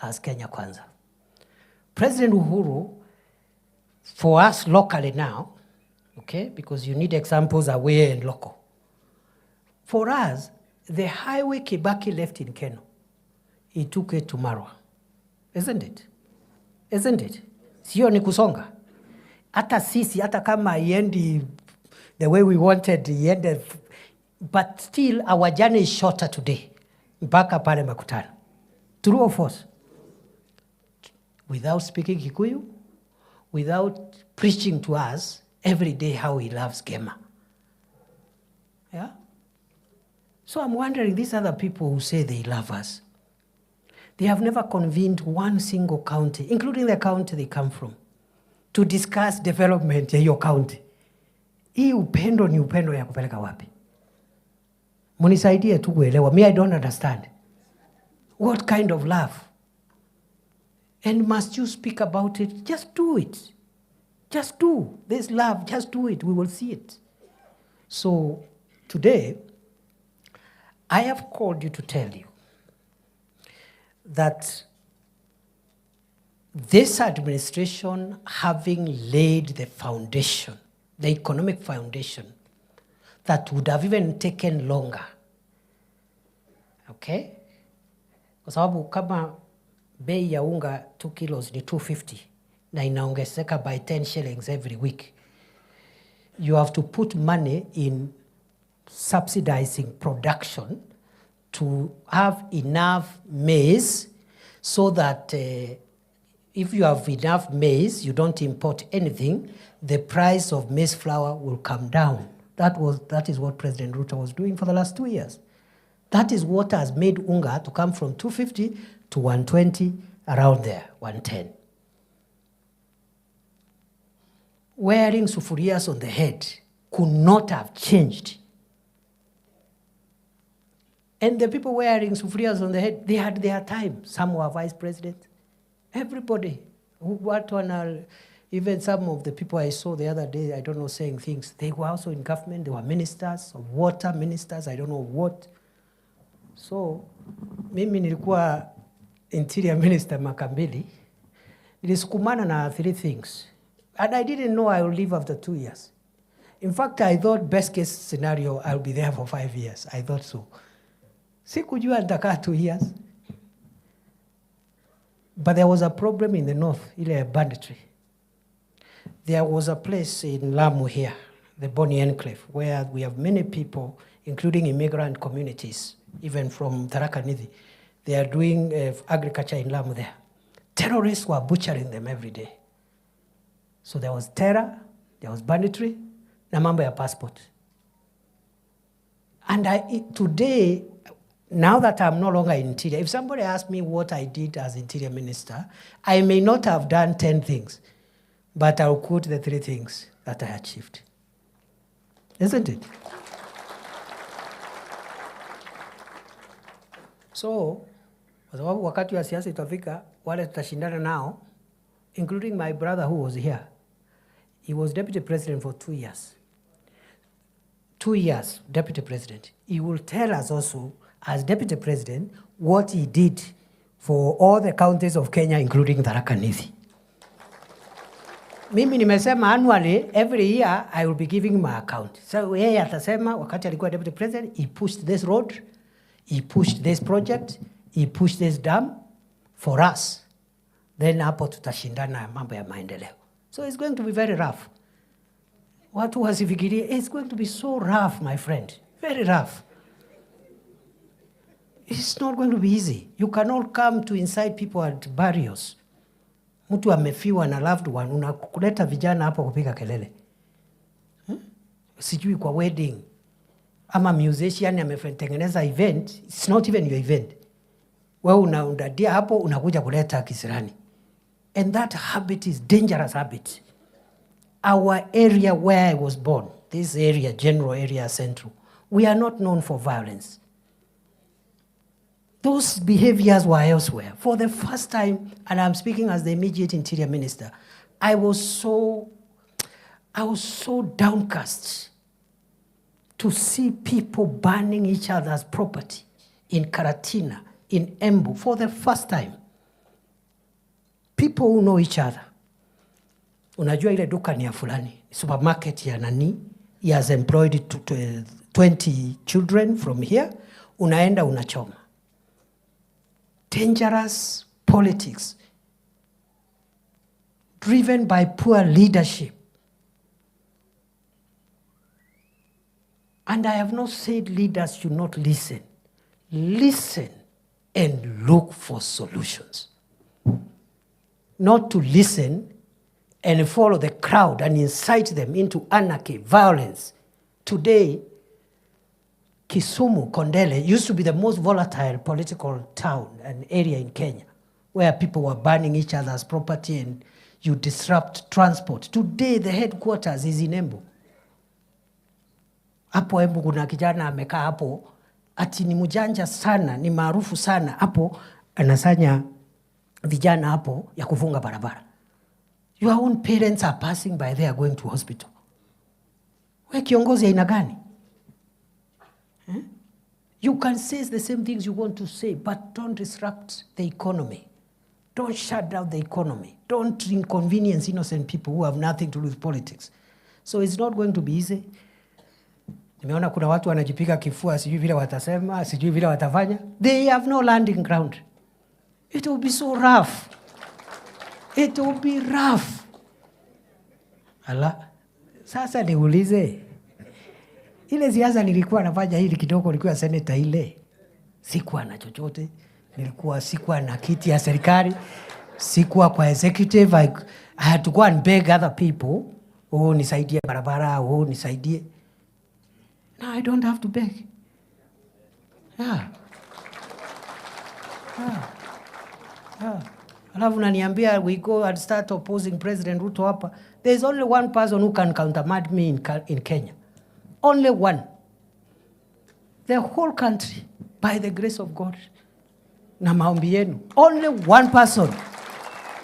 as Kenya Kwanza. President Uhuru, for us locally now, okay, because you need examples away and local. For us, the highway Kibaki left in Keno, he took it to Marwa. Isn't it? Isn't it? Sio ni kusonga. Hata sisi, hata kama iendi the way we wanted, iende, but still our journey is shorter today. Mpaka pale Makutano. True or false? Without speaking Kikuyu, without preaching to us every day how he loves Gema. Yeah? So I'm wondering, these other people who say they love us, they have never convened one single county, including the county they come from, to discuss development ya hiyo county. Hii upendo ni upendo ya kupeleka wapi? Munisaidie tu kuelewa. Me, I don't understand. What kind of love? And must you speak about it? Just do it. Just do. This love, just do it. We will see it. So today, I have called you to tell you that this administration, having laid the foundation, the economic foundation, that would have even taken longer. Okay? Kwa sababu kama bei ya unga 2 kilos ni 250 na inaongezeka by 10 shillings every week, you have to put money in subsidizing production to have enough maize so that if you have enough maize, you don't import anything, the price of maize flour will come down. That is what President Ruto was doing for the last 2 years. That is what has made unga to come from 250 to 120, around there, 110. Wearing sufurias on the head could not have changed. And the people wearing sufurias on the head, they had their time. Some were vice president. Everybody. Even some of the people I saw the other day, I don't know, saying things, they were also in government. They were ministers, water ministers, I don't know what. So, mimi nilikuwa interior minister Makambili. Nilisukumana na 3 things. And I didn't know I would leave after 2 years. In fact, I thought best case scenario, I'll be there for 5 years. I thought so. Sikujua nitakaa 2 years. But there was a problem in the north, ile banditry. There was a place in Lamu here the Boni Enclave, where we have many people, including immigrant communities, even from Tharaka Nithi. They are doing agriculture in Lamu there. Terrorists were butchering them every day. So there was terror, there was banditry, na mambo ya passport. And today, now that I'm no longer in interior, if somebody asked me what I did as interior minister, I may not have done 10 things, but I'll quote the 3 things that I achieved. Isn't it? So, kwa sababu wakati wa siasa itafika, wale tutashindana nao, including my brother who was here. He was deputy president for 2 years. 2 years, deputy president. He will tell us also, as deputy president, what he did for all the counties of Kenya, including Tharaka Nithi. Mimi nimesema annually, every year, I will be giving my account. So yeye atasema, wakati alikuwa deputy president, he pushed this road, he pushed this project, he pushed this dam for us. Then hapo tutashindana mambo ya maendeleo. So it's going to be very rough. Watu wasifikirie, it's going to be so rough, my friend. Very rough. It's not going to be easy. You cannot come to incite people at burials. Mtu amefiwa na loved one, unakuleta vijana hapo kupiga kelele. Sijui kwa wedding. Ama musician ametengeneza event, it's not even your event. Wewe unaundadia hapo, unakuja kuleta kisirani. And that habit is dangerous habit. Our area where I was born, this area, general area, central, we are not known for violence. Those behaviors were elsewhere. For the first time, and I'm speaking as the immediate interior minister, I was so downcast to see people burning each other's property in Karatina, in Embu, for the first time. People who know each other. Unajua ile duka ni ya fulani, supermarket ya nani, he has employed 20 children from here, unaenda unachoma. Dangerous politics, driven by poor leadership. And I have not said leaders should not listen. Listen and look for solutions. Not to listen and follow the crowd and incite them into anarchy, violence. Today, Kisumu, Kondele, used to be the most volatile political town and area in Kenya, where people were burning each other's property and you disrupt transport. Today, the headquarters is in Embu. Hapo Embu kuna kijana amekaa hapo, ati ni mjanja sana, ni maarufu sana, hapo anasanya vijana hapo ya kufunga barabara. Your own parents are passing by there going to hospital. We kiongozi aina gani? You can say the same things you want to say, but don't disrupt the economy. Don't shut down the economy. Don't inconvenience innocent people who have nothing to do with politics. So it's not going to be easy. Nimeona kuna watu wanajipiga kifua, sijui vile watasema, sijui vile watafanya. They have no landing ground. It will be so rough. It will be rough. Ala, sasa niulize. Ile siasa nilikuwa nafanya hili kidogo, nilikuwa senator ile. Sikuwa na chochote. Sikuwa na kiti ya serikali. Sikuwa kwa executive. I had to go and beg other people. Oh, nisaidie barabara. Oh, nisaidie. Now I don't have to beg. Yeah. Alafu naniambia we go and start opposing President Ruto hapa. There is only one person who can countermand me in Kenya. Only one. The whole country, by the grace of God. Na maombi yenu. Only one person.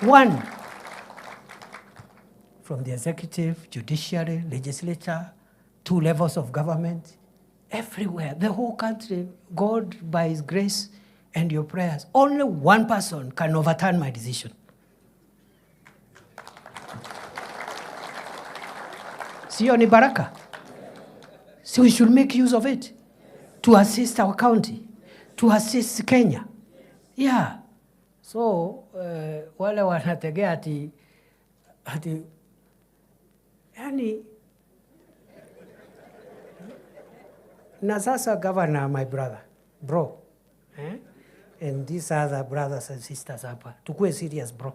One. From the executive, judiciary, legislature, 2 levels of government, everywhere, the whole country, God, by His grace and your prayers, only one person can overturn my decision. Sio ni baraka? So we should make use of it to assist our county, to assist Kenya. Yeah. So, wale wanategea ati, yani, Na sasa governor, my brother, bro. And these other brothers and sisters hapa. Tukue serious, bro.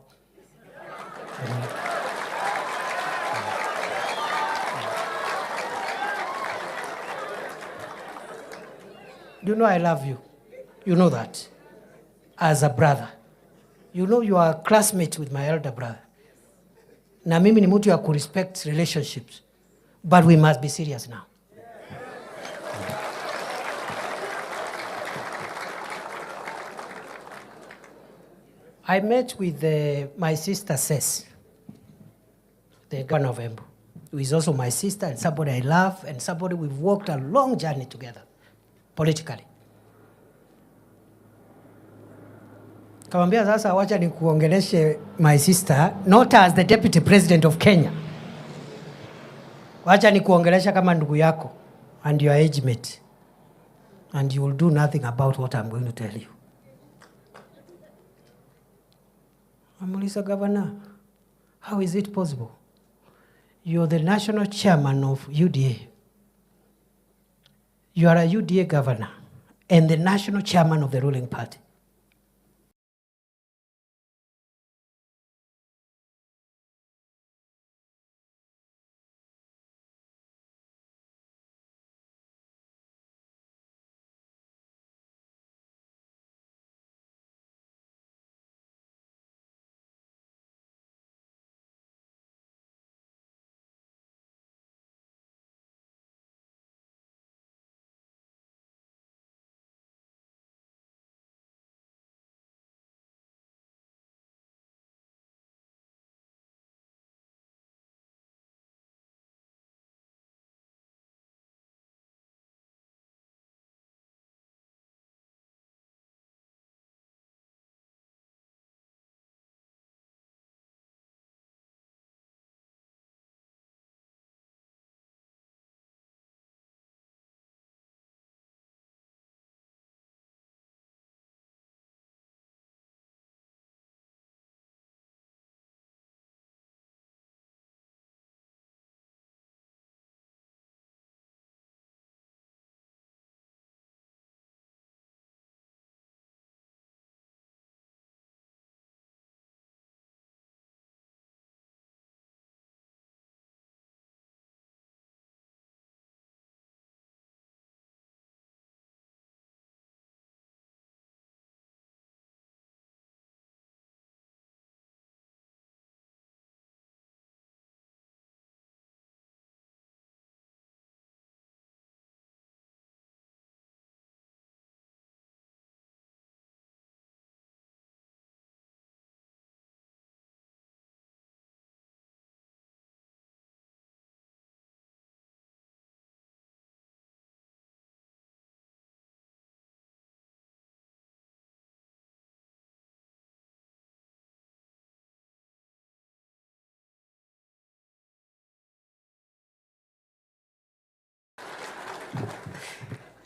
You know I love you. You know that. As a brother. You know you are a classmate with my elder brother. Na mimi ni mtu ya respect relationships. But we must be serious now. I met with my sister Cess, the governor of Embu, who is also my sister and somebody I love and somebody we've walked a long journey together, politically. Kamwambia sasa wacha nikuongeleshe my sister, not as the deputy president of Kenya. Wacha nikuongelesha kama ndugu yako and your age mate. And you will do nothing about what I'm going to tell you. Amuliza governor, how is it possible? You're the national chairman of UDA. You are a UDA governor and the national chairman of the ruling party.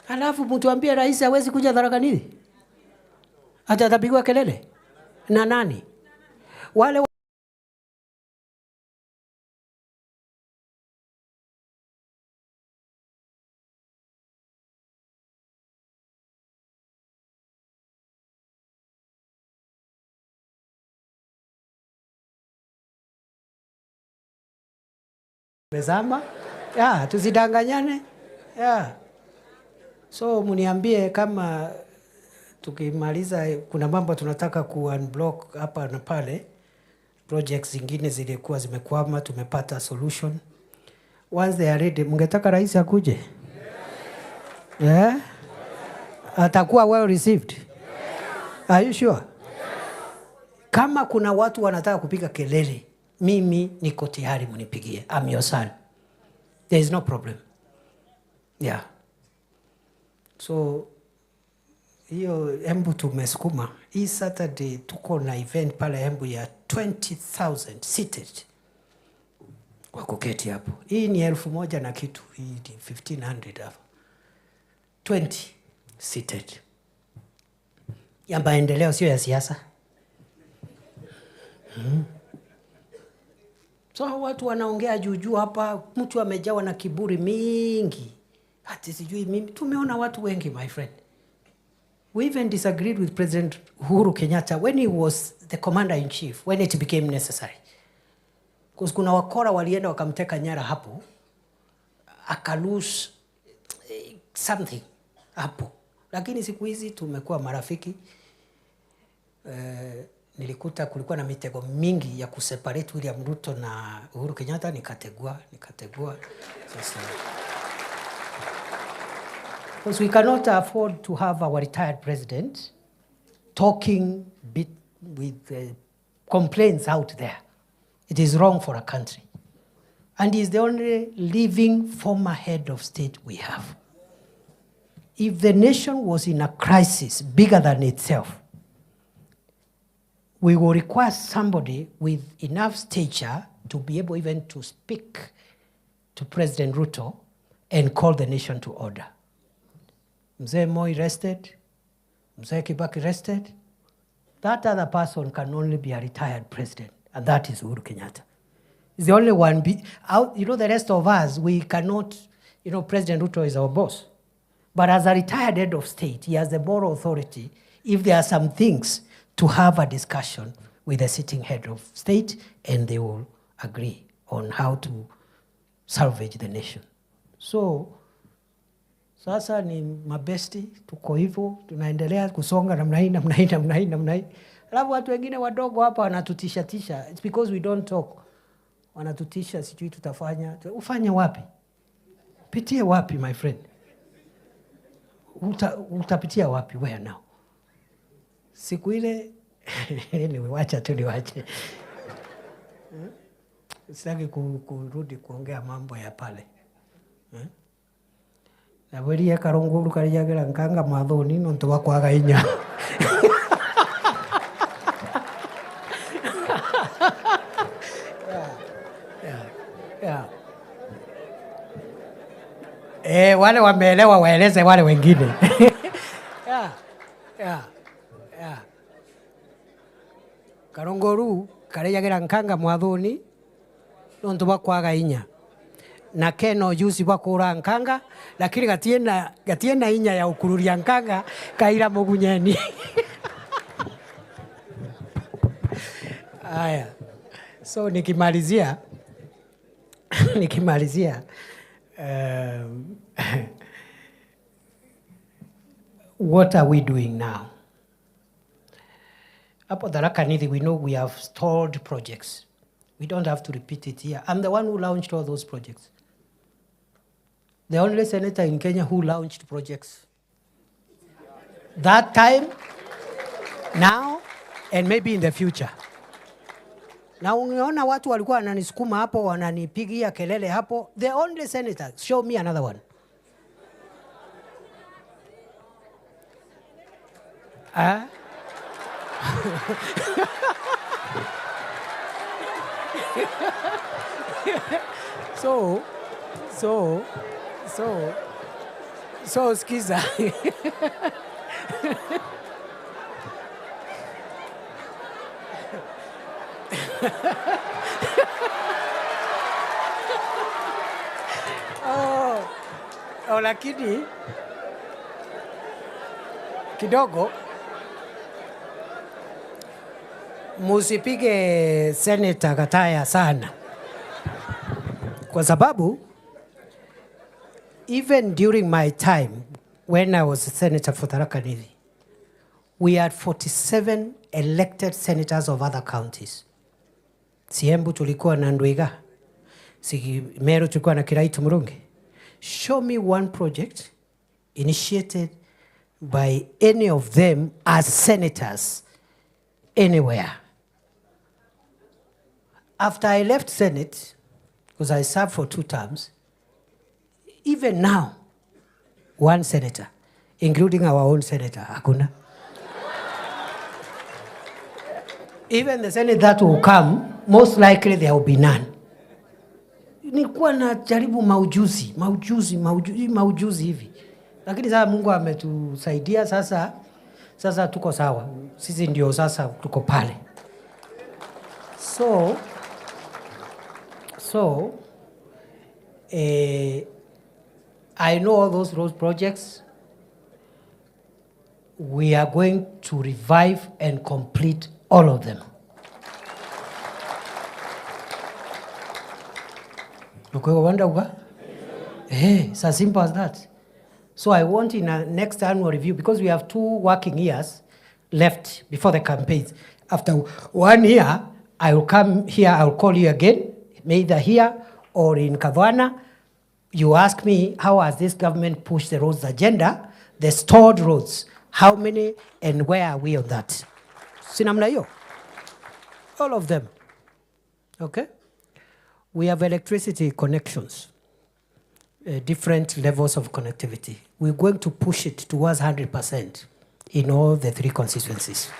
Alafu mtu ambie rais hawezi kuja Tharaka Nithi? Atapigwa kelele na nani? Wale mezama? Ya, tusidanganyane. Ya. So muniambie kama tukimaliza kuna mambo tunataka ku-unblock hapa na pale. Projects zingine zilikuwa zimekwama, tumepata solution. Once they are ready, mungetaka rais akuje? Yeah? Atakuwa well received? Are you sure? Kama kuna watu wanataka kupiga kelele, mimi niko tayari munipigie. I'm your son. There is no problem. Yeah. So, hiyo Embu tumesukuma. Hii Saturday tuko na event pale Embu ya 20,000 seated. Kwa kuketi hapo. Hii ni 1,000 na kitu. Hii ni 1,500 hapo. 20 seated. Ya maendeleo sio ya siasa. So watu wanaongea juu hapa, mtu amejawa na kiburi mingi. Ati sijui mimi. Tumeona watu wengi, my friend. We even disagreed with President Uhuru Kenyatta when he was the commander-in-chief, when it became necessary. Because kuna wakora walienda wakamteka nyara hapo, akalose something hapo. Lakini siku hizi tumekuwa marafiki. Nilikuta kulikuwa na mitego mingi ya kuseparate William Ruto na Uhuru Kenyatta, nikategua. Sasa, because we cannot afford to have our retired president talking with complaints out there. It is wrong for a country. And he is the only living former head of state we have. If the nation was in a crisis bigger than itself, we will require somebody with enough stature to be able even to speak to President Ruto and call the nation to order. Mzee Moi rested, Mzee Kibaki rested. That other person can only be a retired president, and that is Uhuru Kenyatta. He's the only one. The rest of us, we cannot, President Ruto is our boss. But as a retired head of state, he has the moral authority, if there are some things, to have a discussion with the sitting head of state, and they will agree on how to salvage the nation. So, sasa ni mabesti, tuko hivyo, tunaendelea kusonga namna hii. Alafu watu wengine wadogo hapa wanatutisha. It's because we don't talk. Wanatutisha, sijui tutafanya. Ufanye wapi? Pitie wapi, my friend? Utapitia wapi? Where now? Siku ile, niwacha tu niwache. Sitaki kurudi kuongea mambo ya pale. Na weri ya karonguru karijagira nkanga mathoni nontu bakwaga inya. Wale wameelewa waeleze wale wengine. Karonguru karijagira nkanga mathoni nontu bakwaga inya. Na keno yusi bakura nkanga, lakini gatiena inya ya ukururia nkanga kaira mugunyeni. Aya. So nikimalizia what are we doing now? Hapo Tharaka Nithi, we know we have stalled projects. We don't have to repeat it here. I'm the one who launched all those projects. The only senator in Kenya who launched projects. That time, now, and maybe in the future. Na ungeona watu walikuwa wananisukuma hapo, wananipigia kelele hapo. The only senator, show me another one. So skiza. Lakini kidogo musipige Senator Kataya sana, kwa sababu even during my time when I was a senator for Tharaka Nithi, we had 47 elected senators of other counties. Siembu tulikuwa na Ndwiga, Meru tulikuwa na Kiraitu Murungi. Show me one project initiated by any of them as senators anywhere. After I left Senate, because I served for 2 terms, even now, one senator, including our own senator, hakuna. Even the Senate that will come, most likely there will be none. Nilikuwa na jaribu maujuzi hivi. Lakini sasa Mungu ametusaidia, sasa tuko sawa. Sisi ndio sasa tuko pale. I know all those road projects. We are going to revive and complete all of them. Hey, it's as simple as that. So I want in a next annual review, because we have 2 working years left before the campaigns. After 1 year, I will come here, I will call you again, either here or in Kavana. You ask me, how has this government pushed the roads agenda, the stored roads, how many and where are we on that? Sinamna yo. All of them. Okay? We have electricity connections. Different levels of connectivity. We're going to push it towards 100% in all the 3 constituencies.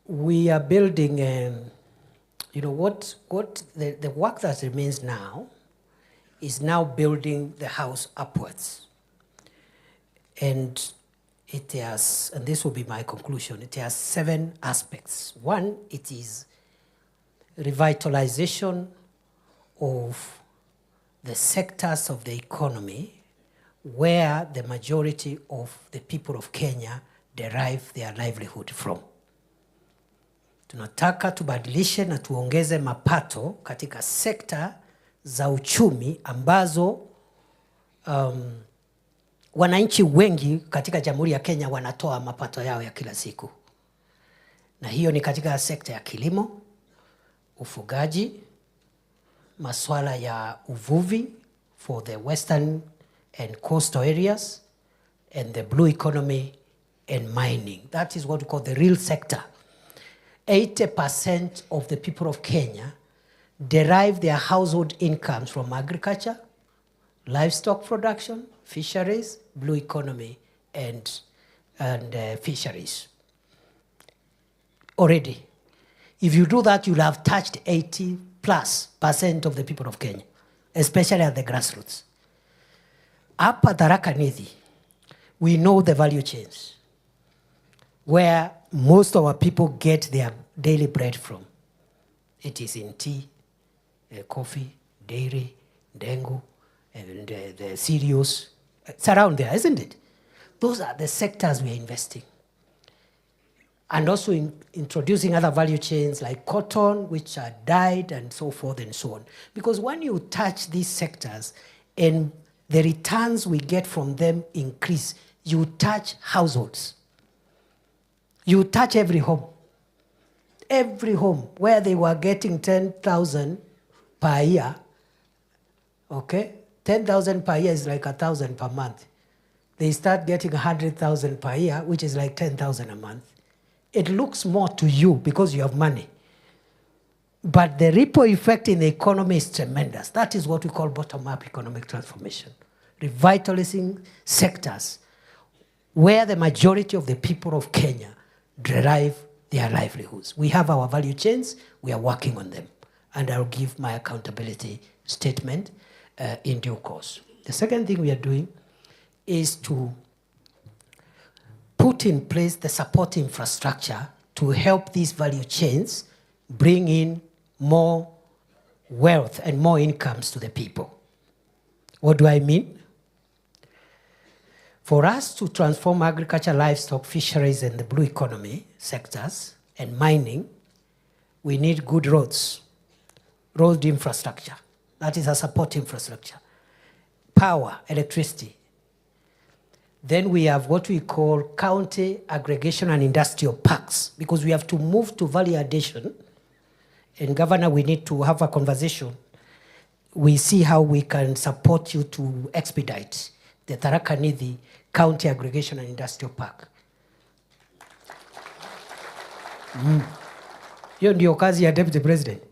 We are building, you know, what the work that remains now is now building the house upwards. And it has, and this will be my conclusion, it has 7 aspects. 1, it is revitalization of the sectors of the economy where the majority of the people of Kenya derive their livelihood from. Tunataka tubadilishe na tuongeze mapato katika sekta za uchumi ambazo wananchi wengi katika Jamhuri ya Kenya wanatoa mapato yao ya kila siku. Na hiyo ni katika sekta ya kilimo, ufugaji, masuala ya uvuvi for the western and coastal areas, and the blue economy and mining. That is what we call the real sector. 80% of the people of Kenya derive their household incomes from agriculture, livestock production, fisheries, blue economy, and fisheries. Already. If you do that, you'll have touched 80+% of the people of Kenya, especially at the grassroots. Hapa Tharaka Nithi, we know the value chains, where most of our people get their daily bread from. It is in tea, coffee, dairy, dengu, and the cereals. It's around there, isn't it? Those are the sectors we are investing. And also in introducing other value chains like cotton, which are dyed and so forth and so on. Because when you touch these sectors and the returns we get from them increase, you touch households. You touch every home. Every home where they were getting 10,000 per year, okay? 10,000 per year is like 1,000 per month. They start getting 100,000 per year, which is like 10,000 a month. It looks more to you because you have money. But the ripple effect in the economy is tremendous. That is what we call bottom-up economic transformation. Revitalizing sectors where the majority of the people of Kenya derive their livelihoods. We have our value chains, we are working on them. And I'll give my accountability statement in due course. The second thing we are doing is to put in place the support infrastructure to help these value chains bring in more wealth and more incomes to the people. What do I mean? For us to transform agriculture, livestock, fisheries, and the blue economy sectors, and mining, we need good roads, road infrastructure. That is a support infrastructure. Power, electricity. Then we have what we call county aggregation and industrial parks, because we have to move to value addition. And Governor, we need to have a conversation. We see how we can support you to expedite the Tharaka Nithi County Aggregation and Industrial Park. Hiyo ndio kazi ya Deputy President.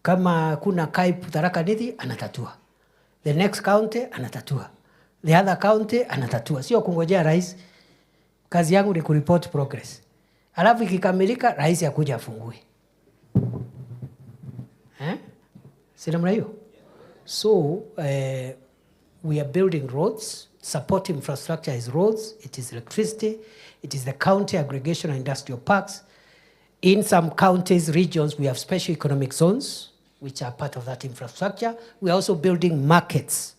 Kama kuna KAIP Tharaka Nithi, anatatua. The next county, anatatua. The other county, anatatua. Sio kungojea rais. Kazi yangu ni kureport progress. Alafu ikikamilika, rais akuja afungue. Sina mna hiyo? So, we are building roads. Support infrastructure is roads, it is electricity, it is the county aggregation and industrial parks. In some counties, regions, we have special economic zones which are part of that infrastructure. We're also building markets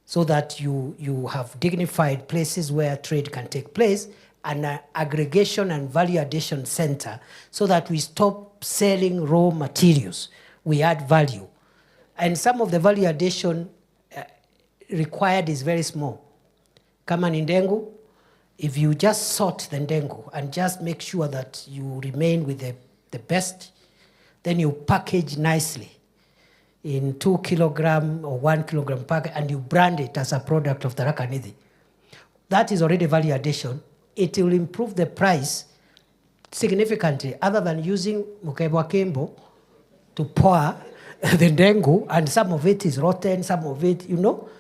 so that you have dignified places where trade can take place, and an aggregation and value addition center so that we stop selling raw materials. We add value. And some of the value addition required is very small. Kama ni ndengu, if you just sort the ndengu and just make sure that you remain with the best, then you package nicely in 2 kilogram or 1 kilogram pack, and you brand it as a product of Tharaka Nithi. That is already value addition. It will improve the price significantly, other than using mukebwa kembo to pour the ndengu, and some of it is rotten, some of it,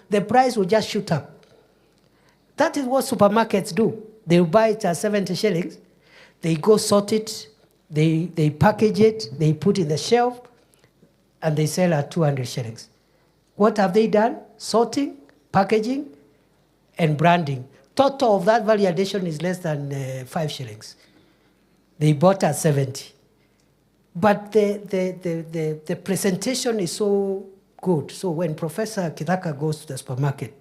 the price will just shoot up. That is what supermarkets do. They will buy it at 70 shillings, they go sort it, they package it, they put it in the shelf, and they sell at 200 shillings. What have they done? Sorting, packaging, and branding. Total of that value addition is less than 5 shillings. They bought at 70. But the presentation is so good. So when Professor Kithure goes to the supermarket,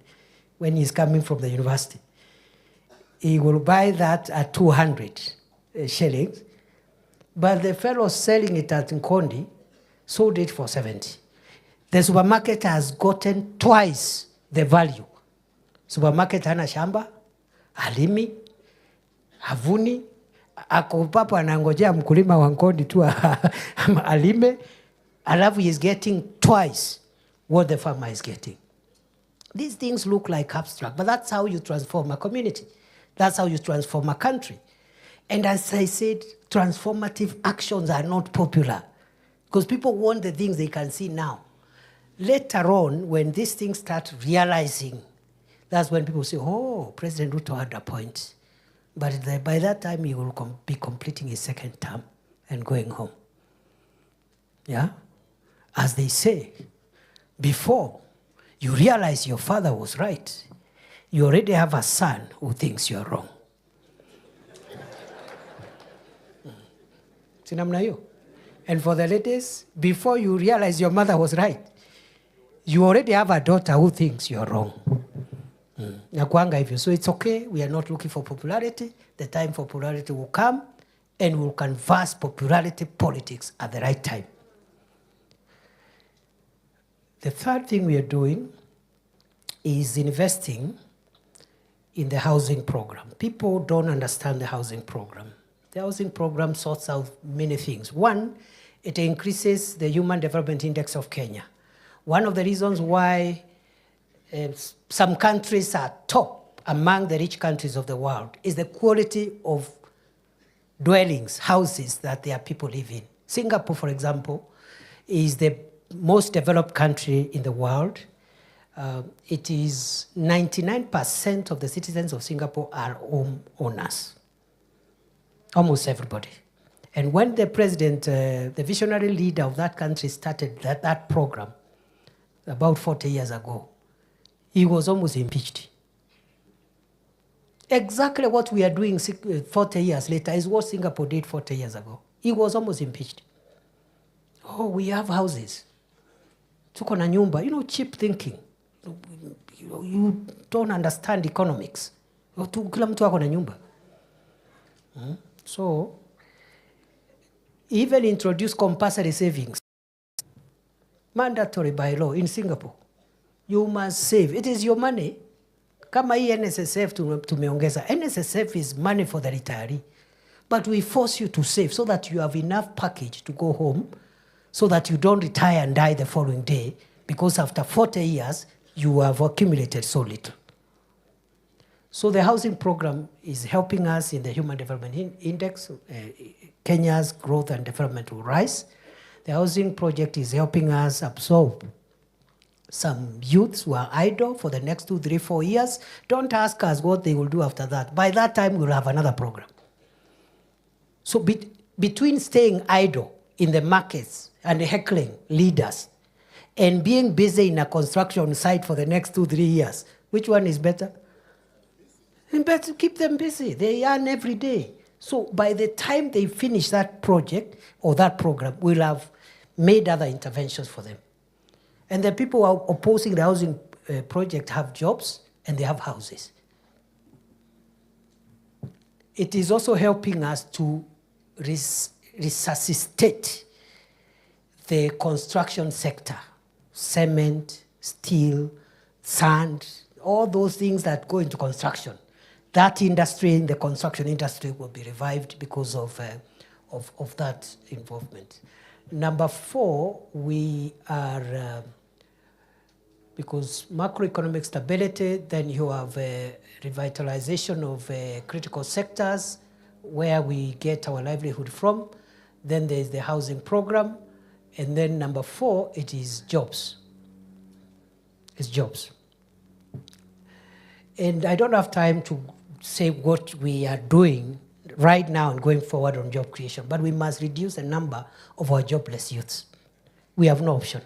when he's coming from the university, he will buy that at 200 shillings. But the fellow selling it at Nkondi sold it for 70. The supermarket has gotten twice the value. Supermarket hana shamba, halimi, havuni, ako papo anangojea mkulima wa Nkondi tu alime, alafu he is getting twice what the farmer is getting. These things look like abstract, but that's how you transform a community. That's how you transform a country. And as I said, transformative actions are not popular because people want the things they can see now. Later on, when these things start realizing, that's when people say, oh, President Ruto had a point. But by that time, he will be completing his second term and going home. Yeah? As they say, before you realize your father was right, you already have a son who thinks you're wrong. And for the ladies, before you realize your mother was right, you already have a daughter who thinks you're wrong. So it's okay. We are not looking for popularity. The time for popularity will come, and we'll canvass popularity politics at the right time. The third thing we are doing is investing in the housing program. People don't understand the housing program. The housing program sorts out many things. One, it increases the Human Development Index of Kenya. One of the reasons why some countries are top among the rich countries of the world is the quality of dwellings, houses that their people live in. Singapore, for example, is the most developed country in the world. It is 99% of the citizens of Singapore are home owners. Almost everybody. And when the president, the visionary leader of that country started that program about 40 years ago, he was almost impeached. Exactly what we are doing 40 years later is what Singapore did 40 years ago. He was almost impeached. Oh, we have houses. Tuko na nyumba. Cheap thinking. You don't understand economics. Kila mtu ako na nyumba. So, even introduce compulsory savings. Mandatory by law in Singapore. You must save. It is your money. Kama hii NSSF tumeongeza. NSSF is money for the retiree. But we force you to save so that you have enough package to go home, so that you don't retire and die the following day, because after 40 years, you have accumulated so little. So the housing program is helping us in the Human Development Index. Kenya's growth and development will rise. The housing project is helping us absorb some youths who are idle for the next 2, 3, 4 years. Don't ask us what they will do after that. By that time, we'll have another program. So between staying idle in the markets and heckling leaders and being busy in a construction site for the next 2, 3 years, which one is better? And better keep them busy. They earn every day. So by the time they finish that project or that program, we'll have made other interventions for them. And the people who are opposing the housing project have jobs and they have houses. It is also helping us to resuscitate the construction sector, cement, steel, sand, all those things that go into construction. That industry, the construction industry, will be revived because of that involvement. Number 4, we are, because macroeconomic stability, then you have revitalization of critical sectors where we get our livelihood from. Then there's the housing program. And then number 4, it is jobs. It's jobs. And I don't have time to say what we are doing right now and going forward on job creation, but we must reduce the number of our jobless youths. We have no option.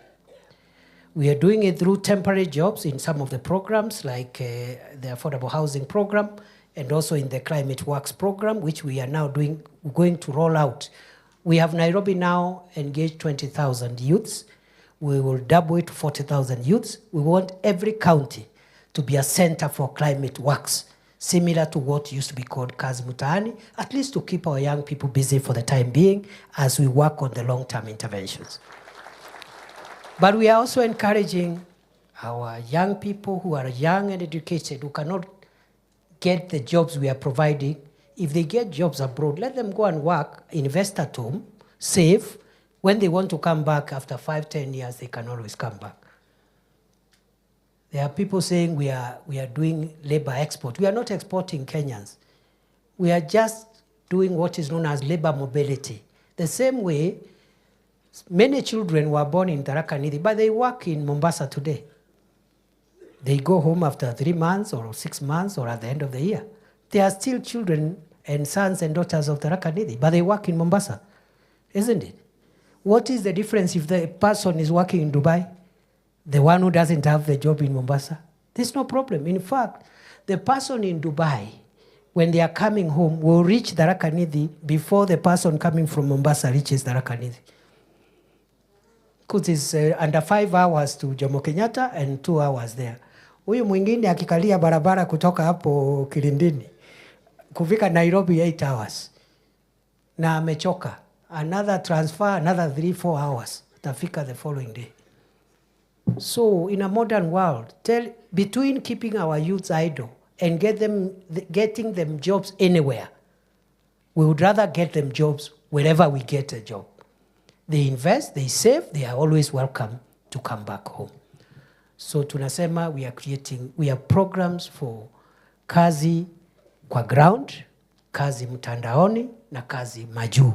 We are doing it through temporary jobs in some of the programs, like the Affordable Housing Program, and also in the Climate Works Program, which we are now going to roll out. We have Nairobi now engaged 20,000 youths. We will double it to 40,000 youths. We want every county to be a center for climate works, similar to what used to be called Kazi Mtaani, at least to keep our young people busy for the time being as we work on the long-term interventions. But we are also encouraging our young people who are young and educated, who cannot get the jobs we are providing. If they get jobs abroad, let them go and work, invest at home, save. When they want to come back after 5, 10 years, they can always come back. There are people saying we are doing labor export. We are not exporting Kenyans. We are just doing what is known as labor mobility. The same way, many children were born in Tharaka Nithi, but they work in Mombasa today. They go home after 3 months or 6 months or at the end of the year. They are still children and sons and daughters of Tharaka Nithi, but they work in Mombasa, isn't it? What is the difference if the person is working in Dubai? The one who doesn't have the job in Mombasa? There's no problem. In fact, the person in Dubai, when they are coming home, will reach Tharaka Nithi before the person coming from Mombasa reaches Tharaka Nithi. Because it's under 5 hours to Jomo Kenyatta and 2 hours there. Huyu mwingine akikalia barabara kutoka hapo Kilindini, kufika Nairobi 8 hours. Na amechoka. Another transfer, another 3-4 hours. Tafika the following day. So in a modern world, between keeping our youths idle and getting them jobs anywhere, we would rather get them jobs wherever we get a job. They invest, they save, they are always welcome to come back home. So tunasema we are programs for kazi kwa ground, kazi mtandaoni, na kazi majuu.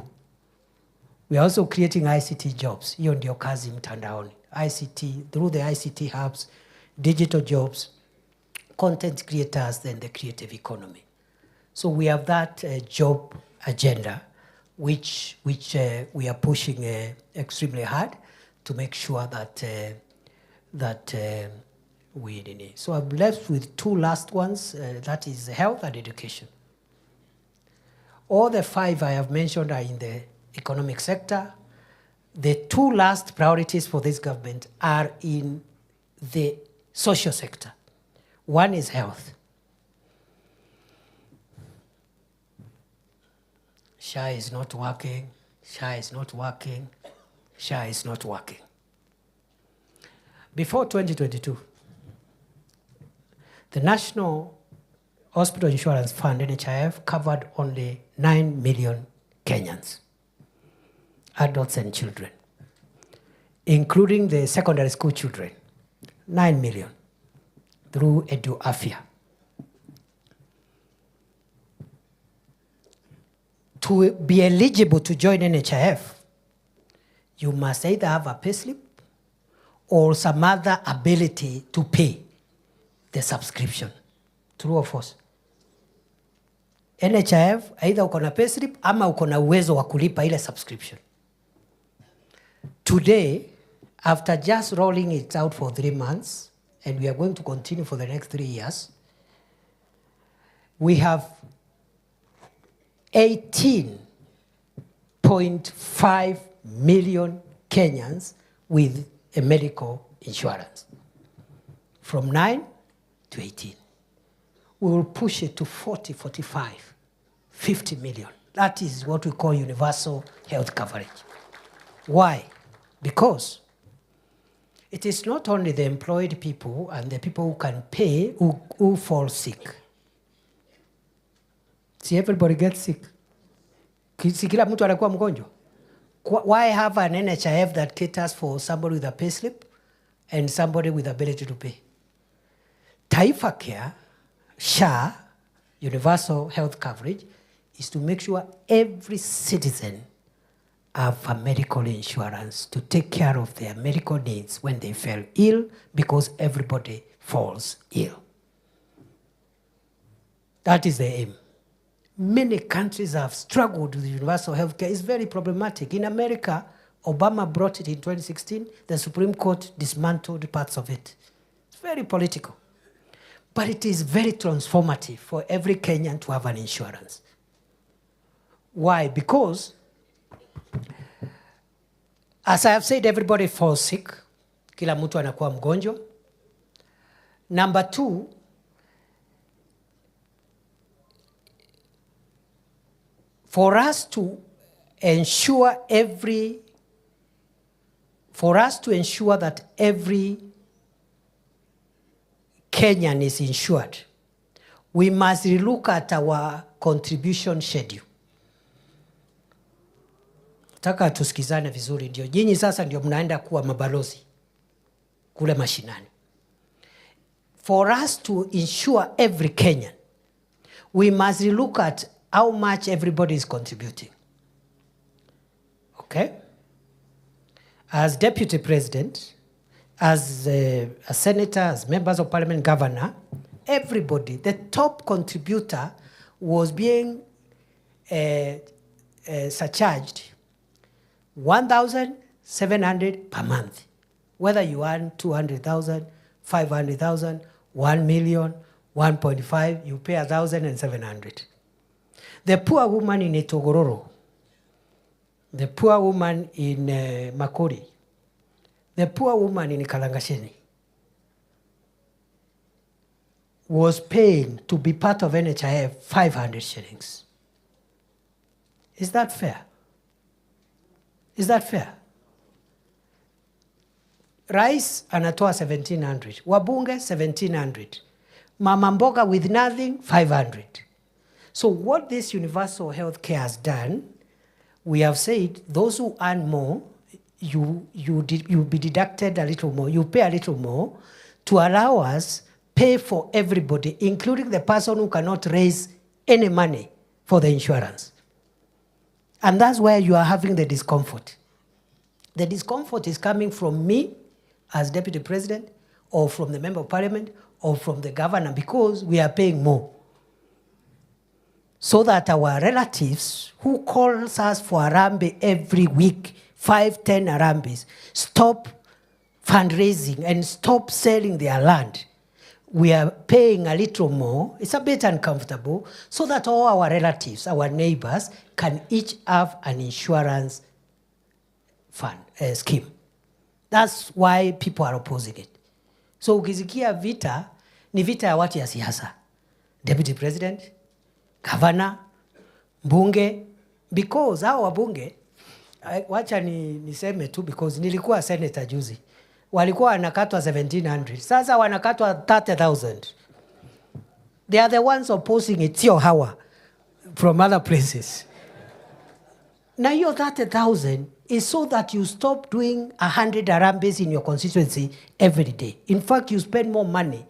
We are also creating ICT jobs. Hiyo ndio kazi mtandaoni. ICT, through the ICT hubs, digital jobs, content creators, and the creative economy. So we have that job agenda, which we are pushing extremely hard to make sure that we need. So I'm left with 2 last ones, that is health and education. All the 5 I have mentioned are in the economic sector. The 2 last priorities for this government are in the social sector. One is health. SHA is not working, SHA is not working, SHA is not working. Before 2022, the National Hospital Insurance Fund, NHIF, covered only 9 million Kenyans, adults and children, including the secondary school children, 9 million, through EduAfya. To be eligible to join NHIF, you must either have a payslip or some other ability to pay the subscription. True or false? NHIF, either uko na payslip ama uko na uwezo wa kulipa ile subscription. Today, after just rolling it out for 3 months, and we are going to continue for the next 3 years, we have 18.5 million Kenyans with a medical insurance from 9 to 18. We will push it to 40, 45, 50 million. That is what we call universal health coverage. Why? Because it is not only the employed people and the people who can pay who fall sick. See, everybody gets sick. Si kila mtu anakuwa mgonjwa. Why have an NHIF that caters for somebody with a payslip and somebody with ability to pay? Taifa Care, SHA, universal health coverage, is to make sure every citizen have a medical insurance to take care of their medical needs when they fell ill, because everybody falls ill. That is the aim. Many countries have struggled with universal health care. It's very problematic. In America, Obama brought it in 2016. The Supreme Court dismantled parts of it. It's very political. But it is very transformative for every Kenyan to have an insurance. Why? Because, as I have said, everybody falls sick. Kila mtu anakuwa mgonjwa. Number 2, for us to ensure that every Kenyan is insured, we must look at our contribution schedule. Taka tusikizane vizuri, ndio nyinyi sasa ndio mnaenda kuwa mabalozi kule mashinani. For us to insure every Kenyan, we must look at how much everybody is contributing. Okay? As deputy president, as a senator, as members of parliament, governor, everybody, the top contributor was being surcharged 1,700 per month. Whether you earn 200,000, 500,000, 1 million, 1.5, you pay 1,700. The poor woman in Itogororo, the poor woman in Makori, the poor woman in Kalangasheni was paying to be part of NHIF 500 shillings. Is that fair? Is that fair? Rice anatoa 1,700, wabunge 1,700, mama mboga with nothing 500. So what this universal health care has done, we have said those who earn more, you be deducted a little more, you pay a little more to allow us pay for everybody, including the person who cannot raise any money for the insurance. And that's where you are having the discomfort. The discomfort is coming from me as deputy president, or from the member of parliament, or from the governor, because we are paying more. So that our relatives who calls us for Harambee every week, 5, 10 Harambees, stop fundraising and stop selling their land. We are paying a little more. It's a bit uncomfortable, so that all our relatives, our neighbors, can each have an insurance fund scheme. That's why people are opposing it. So ukisikia vita, ni vita ya watu ya siasa. Deputy president, governor, mbunge, because hao wabunge, wacha niseme tu, because nilikuwa senator juzi, walikuwa wanakatwa 1,700, sasa wanakatwa 30,000. They are the ones opposing it, sio hawa from other places. Now your 30,000 is so that you stop doing 100 Harambees in your constituency every day. In fact, you spend more money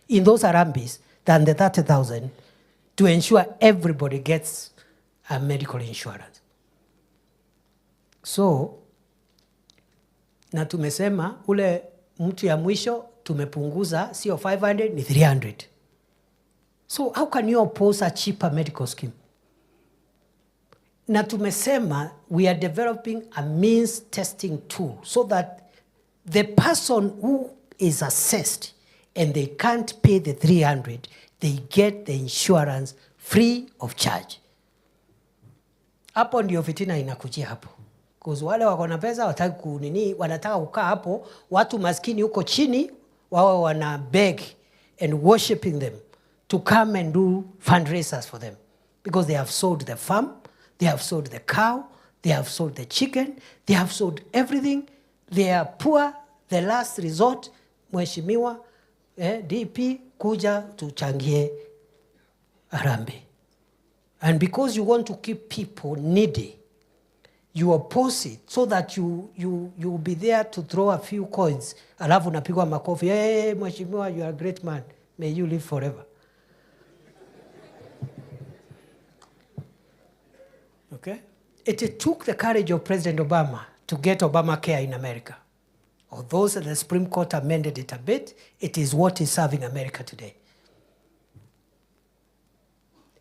in those Harambees than the 30,000 to ensure everybody gets a medical insurance. So, na tumesema ule mtu ya mwisho tumepunguza, sio 500 ni 300. So how can you oppose a cheaper medical scheme? Na tumesema we are developing a means testing tool so that the person who is assessed and they can't pay the 300, they get the insurance free of charge. Hapo ndio fitina inakujia hapo. Because wale wako na pesa wataki kunini, wanataka kukaa hapo, watu maskini huko chini, wao wana beg and worshiping them to come and do fundraisers for them. Because they have sold the farm, they have sold the cow, they have sold the chicken, they have sold everything. They are poor, the last resort, mheshimiwa, DP, kuja tuchangie Harambee. And because you want to keep people needy, you oppose it so that you'll be there to throw a few coins. Alafu napigwa makofi. Hey, mheshimiwa, you are a great man. May you live forever. Okay? It took the courage of President Obama to get Obamacare in America. Although the Supreme Court amended it a bit, it is what is serving America today.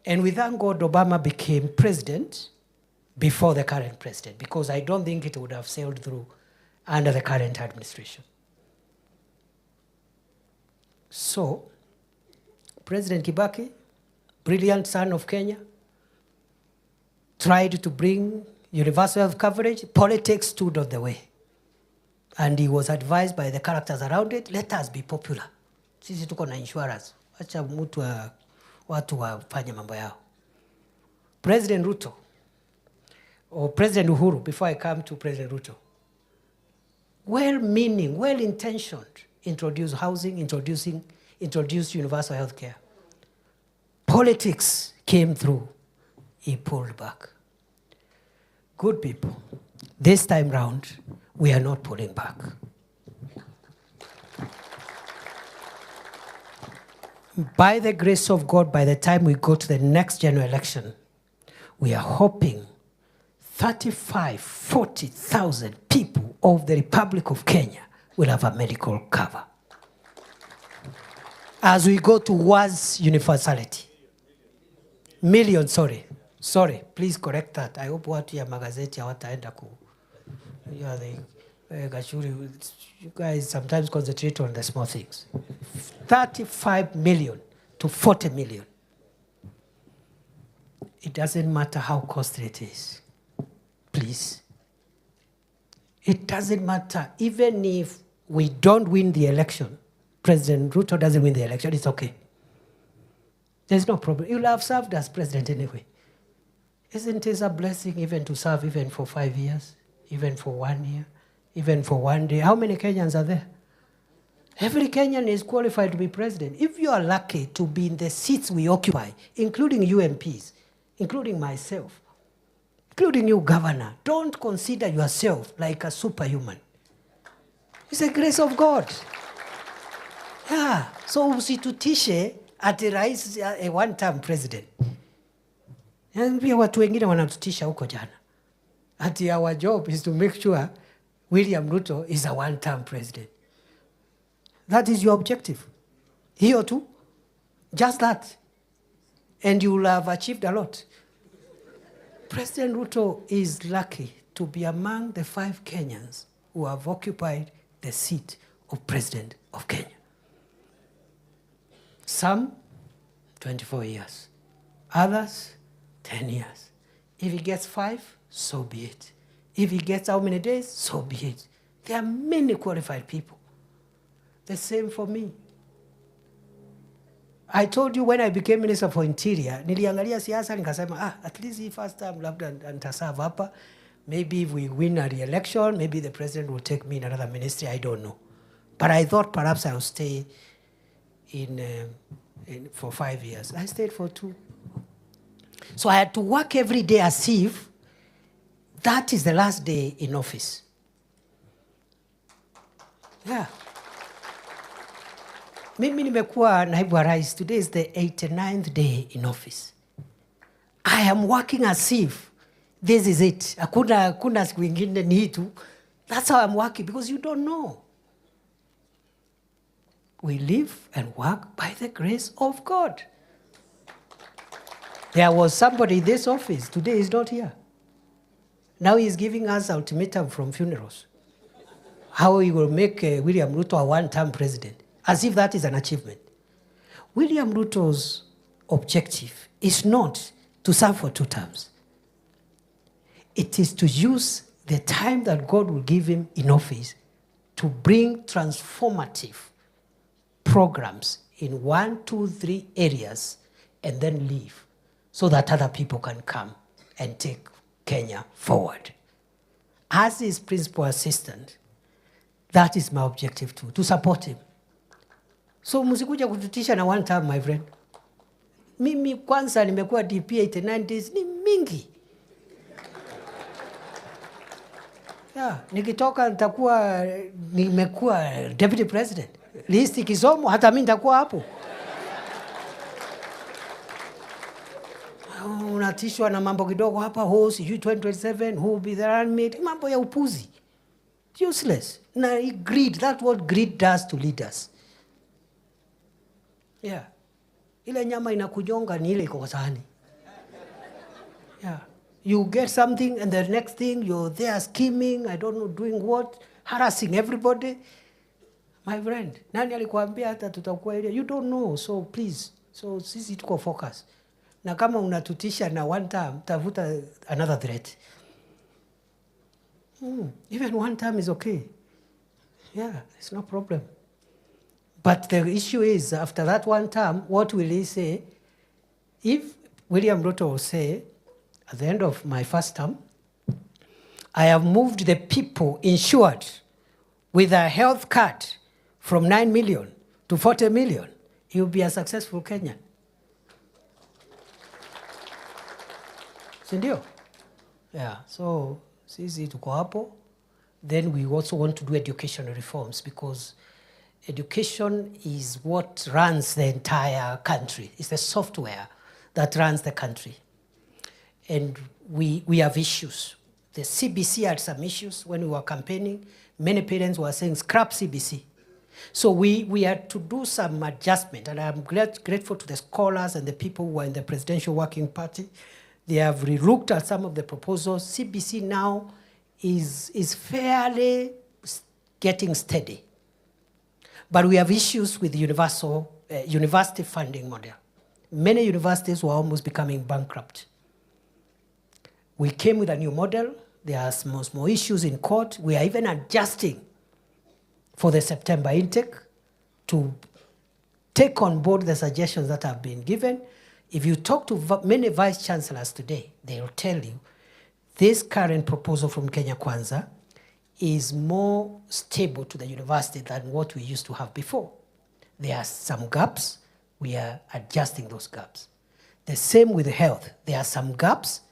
And we thank God Obama became president before the current president, because I don't think it would have sailed through under the current administration. So, President Kibaki, brilliant son of Kenya, tried to bring universal health coverage. Politics stood on the way. And he was advised by the characters around it, let us be popular. Sisi tuko na insurance. Acha watu wafanye mambo yao. President Ruto, or President Uhuru, before I come to President Ruto, well-meaning, well-intentioned, introduced housing, introduced universal health care. Politics came through. He pulled back. Good people, this time round, we are not pulling back. By the grace of God, by the time we go to the next general election, we are hoping 40,000 people of the Republic of Kenya will have a medical cover. As we go towards universality. Million, sorry, please correct that. I hope watu ya magazeti hawataenda ku. You guys sometimes concentrate on the small things. 35 million to 40 million. It doesn't matter how costly it is. Please. It doesn't matter. Even if we don't win the election, President Ruto doesn't win the election, it's okay. There's no problem. You'll have served as president anyway. Isn't it a blessing even to serve even for 5 years, even for 1 year, even for 1 day? How many Kenyans are there? Every Kenyan is qualified to be president. If you are lucky to be in the seats we occupy, including UMPs, including myself, including you, governor, don't consider yourself like a superhuman. It's the grace of God. Yeah. So usitutishe ati rais a one-term president. And pia watu wengine wanatutisha huko jana. Ati our job is to make sure William Ruto is a one-term president. That is your objective. Hiyo tu. Just that. And you will have achieved a lot. President Ruto is lucky to be among the 5 Kenyans who have occupied the seat of President of Kenya. Some, 24 years. Others, 10 years. If he gets 5, so be it. If he gets how many days, so be it. There are many qualified people. The same for me. I told you when I became Minister for Interior, niliangalia siasa nikasema, at least the first time labda nitaserve hapa. Maybe if we win a re-election, maybe the president will take me in another ministry, I don't know. But I thought perhaps I will stay for 5 years. I stayed for 2. So I had to work every day as if that is the last day in office. Yeah. Mimi nimekuwa naibu wa rais. Today is the 89th day in office. I am working as if this is it. Hakuna siku ingine ni hii tu. That's how I'm working, because you don't know. We live and work by the grace of God. There was somebody in this office. Today he's not here. Now he's giving us ultimatum from funerals. How he will make William Ruto a one-term president. As if that is an achievement. William Ruto's objective is not to serve for 2 terms. It is to use the time that God will give him in office to bring transformative programs in 1, 2, 3 areas and then leave so that other people can come and take Kenya forward. As his principal assistant, that is my objective too, to support him. So msikuja kututisha na one time, my friend. Mimi kwanza nimekuwa DP 89 days ni mingi. Yeah, nikitoka nitakuwa nimekuwa deputy president. Listi kisomo hata mimi nitakuwa hapo. Unatishwa na mambo kidogo hapa, sijui 2027 who will be the running mate, mambo ya upuzi. Useless. Na greed, that's what greed does to leaders. Yeah. Ile nyama inakujonga ni ile iko kwa sahani. Yeah. You get something and the next thing you're there scheming, I don't know doing what, harassing everybody. My friend, nani alikuambia hata tutakuwa ile? You don't know, so please. So sisi tuko focus. Na kama unatutisha na one time, tafuta another threat. Even one time is okay. Yeah, it's no problem. But the issue is, after that one term, what will he say? If William Ruto will say, at the end of my first term, I have moved the people insured with a health card from 9 million to 40 million, he will be a successful Kenyan. Sindio? Yeah, so sisi tuko hapo. Then we also want to do educational reforms because education is what runs the entire country. It's the software that runs the country. And we have issues. The CBC had some issues when we were campaigning. Many parents were saying, scrap CBC. So we had to do some adjustment, and I'm grateful to the scholars and the people who were in the Presidential Working Party. They have relooked at some of the proposals. CBC now is fairly getting steady. But we have issues with the university funding model. Many universities were almost becoming bankrupt. We came with a new model. There are some more issues in court. We are even adjusting for the September intake to take on board the suggestions that have been given. If you talk to many vice chancellors today, they will tell you this current proposal from Kenya Kwanza is more stable to the university than what we used to have before. There are some gaps. We are adjusting those gaps. The same with health. There are some gaps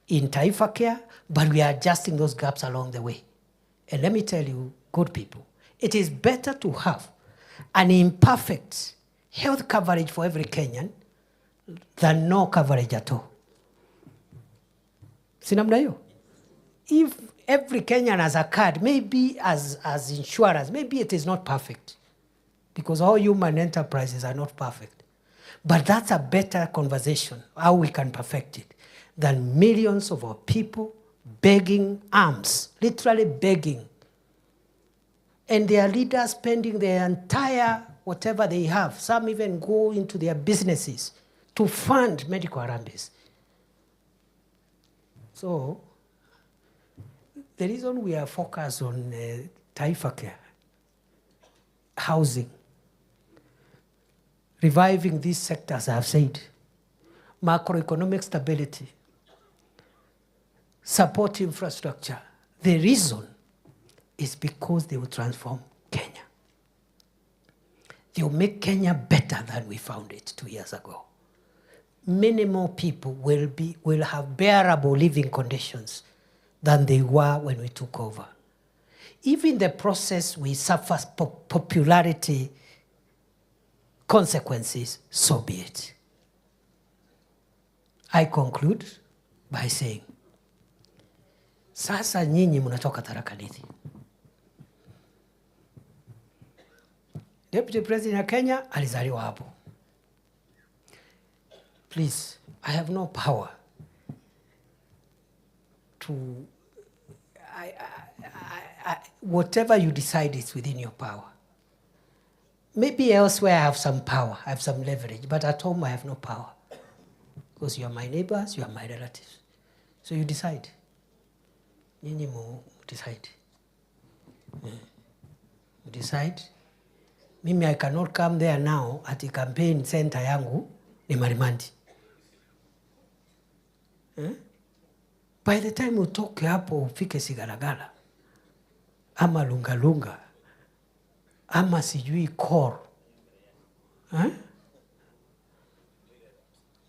in Taifa Care, but we are adjusting those gaps along the way. And let me tell you, good people, it is better to have an imperfect health coverage for every Kenyan than no coverage at all. Sinamna hiyo? If every Kenyan has a card, maybe as insurers, maybe it is not perfect because all human enterprises are not perfect. But that's a better conversation, how we can perfect it, than millions of our people begging alms, literally begging. And their leaders spending their entire whatever they have. Some even go into their businesses to fund medical harambes. So the reason we are focused on Taifa Care, housing, reviving these sectors, I have said, macroeconomic stability, support infrastructure, the reason is because they will transform Kenya. They will make Kenya better than we found it 2 years ago. Many more people will have bearable living conditions than they were when we took over. If in the process we suffer popularity consequences, so be it. I conclude by saying, sasa nyinyi mnatoka Tharaka Nithi. Deputy President of Kenya alizaliwa hapo. Please, I have no power to... whatever you decide is within your power. Maybe elsewhere I have some power, I have some leverage, but at home I have no power. Because you are my neighbors, you are my relatives. So you decide. Nyinyi decide. Decide. Mimi I cannot come there now at campaign center yangu ni Marimandi. By the time utoke hapo ufike Sigalagala ama Lungalunga ama sijui Kor.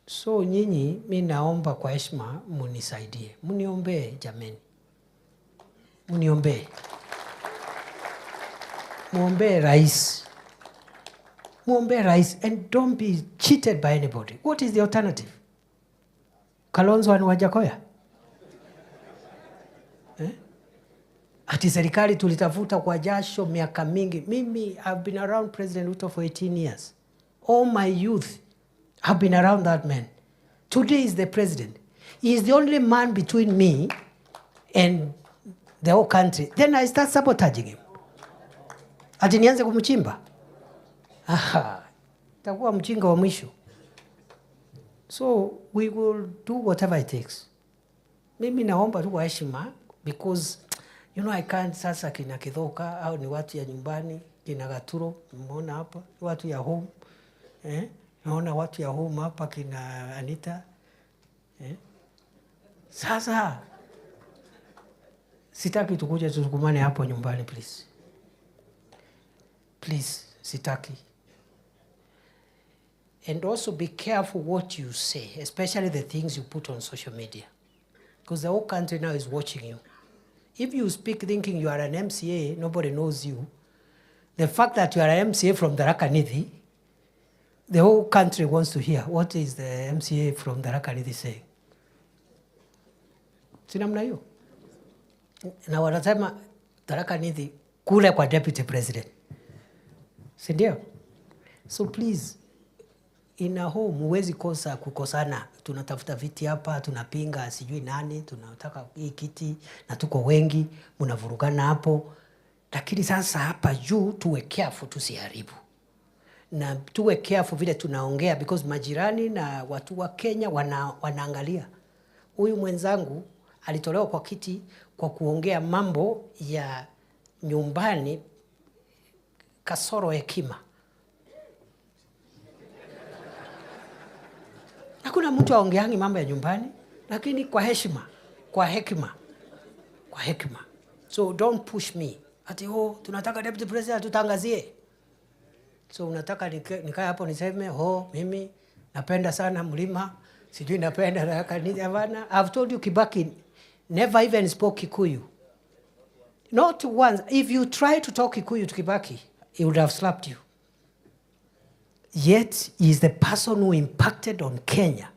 So nyinyi mimi naomba kwa heshima munisaidie. Muniombee jameni. Muniombee. Muombee rais. Muombee rais and don't be cheated by anybody. What is the alternative? Kalonzo and Wajakoya? Ati serikali tulitafuta kwa jasho miaka mingi. Mimi I've been around President Ruto for 18 years. All my youth have been around that man. Today is the president. He is the only man between me and the whole country. Then I start sabotaging him. Ati nianze kumchimba. Takuwa mchinga wa mwisho. So we will do whatever it takes. Mimi naomba tu kwa heshima because you know I can't sasa kina Kithoka au ni watu ya nyumbani, kina Gaturo, umeona hapa, watu ya home. Naona watu ya home hapa kina Anita. Sasa sitaki tukuje tusukumane hapo nyumbani please. Please, sitaki. And also be careful what you say, especially the things you put on social media. Because the whole country now is watching you. If you speak thinking you are an MCA, nobody knows you. The fact that you are an MCA from Tharaka Nithi, the whole country wants to hear what is the MCA from Tharaka Nithi saying. Sinamna hiyo? Na wanasema Tharaka Nithi kule kwa deputy president. Sindio? So please, in a home, huwezi kosa kukosana. Tunatafuta viti hapa, tunapinga sijui nani, tunataka hii kiti, na tuko wengi, mnavurugana hapo. Lakini sasa hapa juu tuwe careful tusiharibu. Na tuwe careful vile tunaongea because majirani na watu wa Kenya wanaangalia. Huyu mwenzangu alitolewa kwa kiti kwa kuongea mambo ya nyumbani kasoro hekima. Hakuna mtu aongeangi mambo ya nyumbani, lakini kwa heshima, kwa hekima, kwa hekima. So don't push me. Ati tunataka deputy president tutangazie. So unataka nikae hapo niseme, mimi napenda sana mlima, sijui napenda Tharaka Nithi Havana. I've told you Kibaki never even spoke Kikuyu. Not once. If you try to talk Kikuyu to Kibaki, he would have slapped you. Yet, he is the person who impacted on Kenya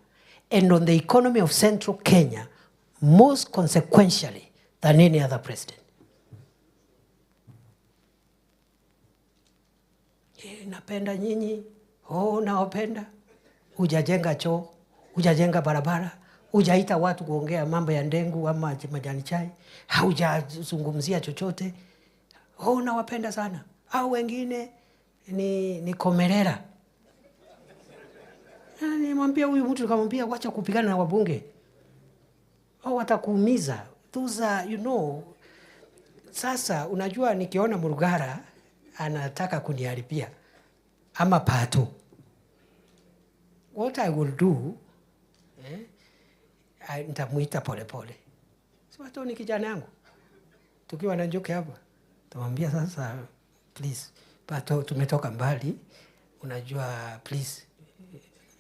and on the economy of central Kenya most consequentially than any other president. Napenda nyinyi, nawapenda. Hujajenga choo, hujajenga barabara, hujaita watu kuongea mambo ya ndengu ama majani chai, haujazungumzia chochote. Nawapenda sana. Au wengine ni komerera. Nimwambia huyu mtu nikamwambia wacha kupigana na wabunge. Watakuumiza. Those are, you know. Sasa unajua nikiona Murugara anataka kuniharibia ama Pato. What I will do, nitamuita pole pole. Si Pato ni kijana yangu. Tukiwa na Njoki hapa. Tamwambia sasa please Pato tumetoka mbali. Unajua please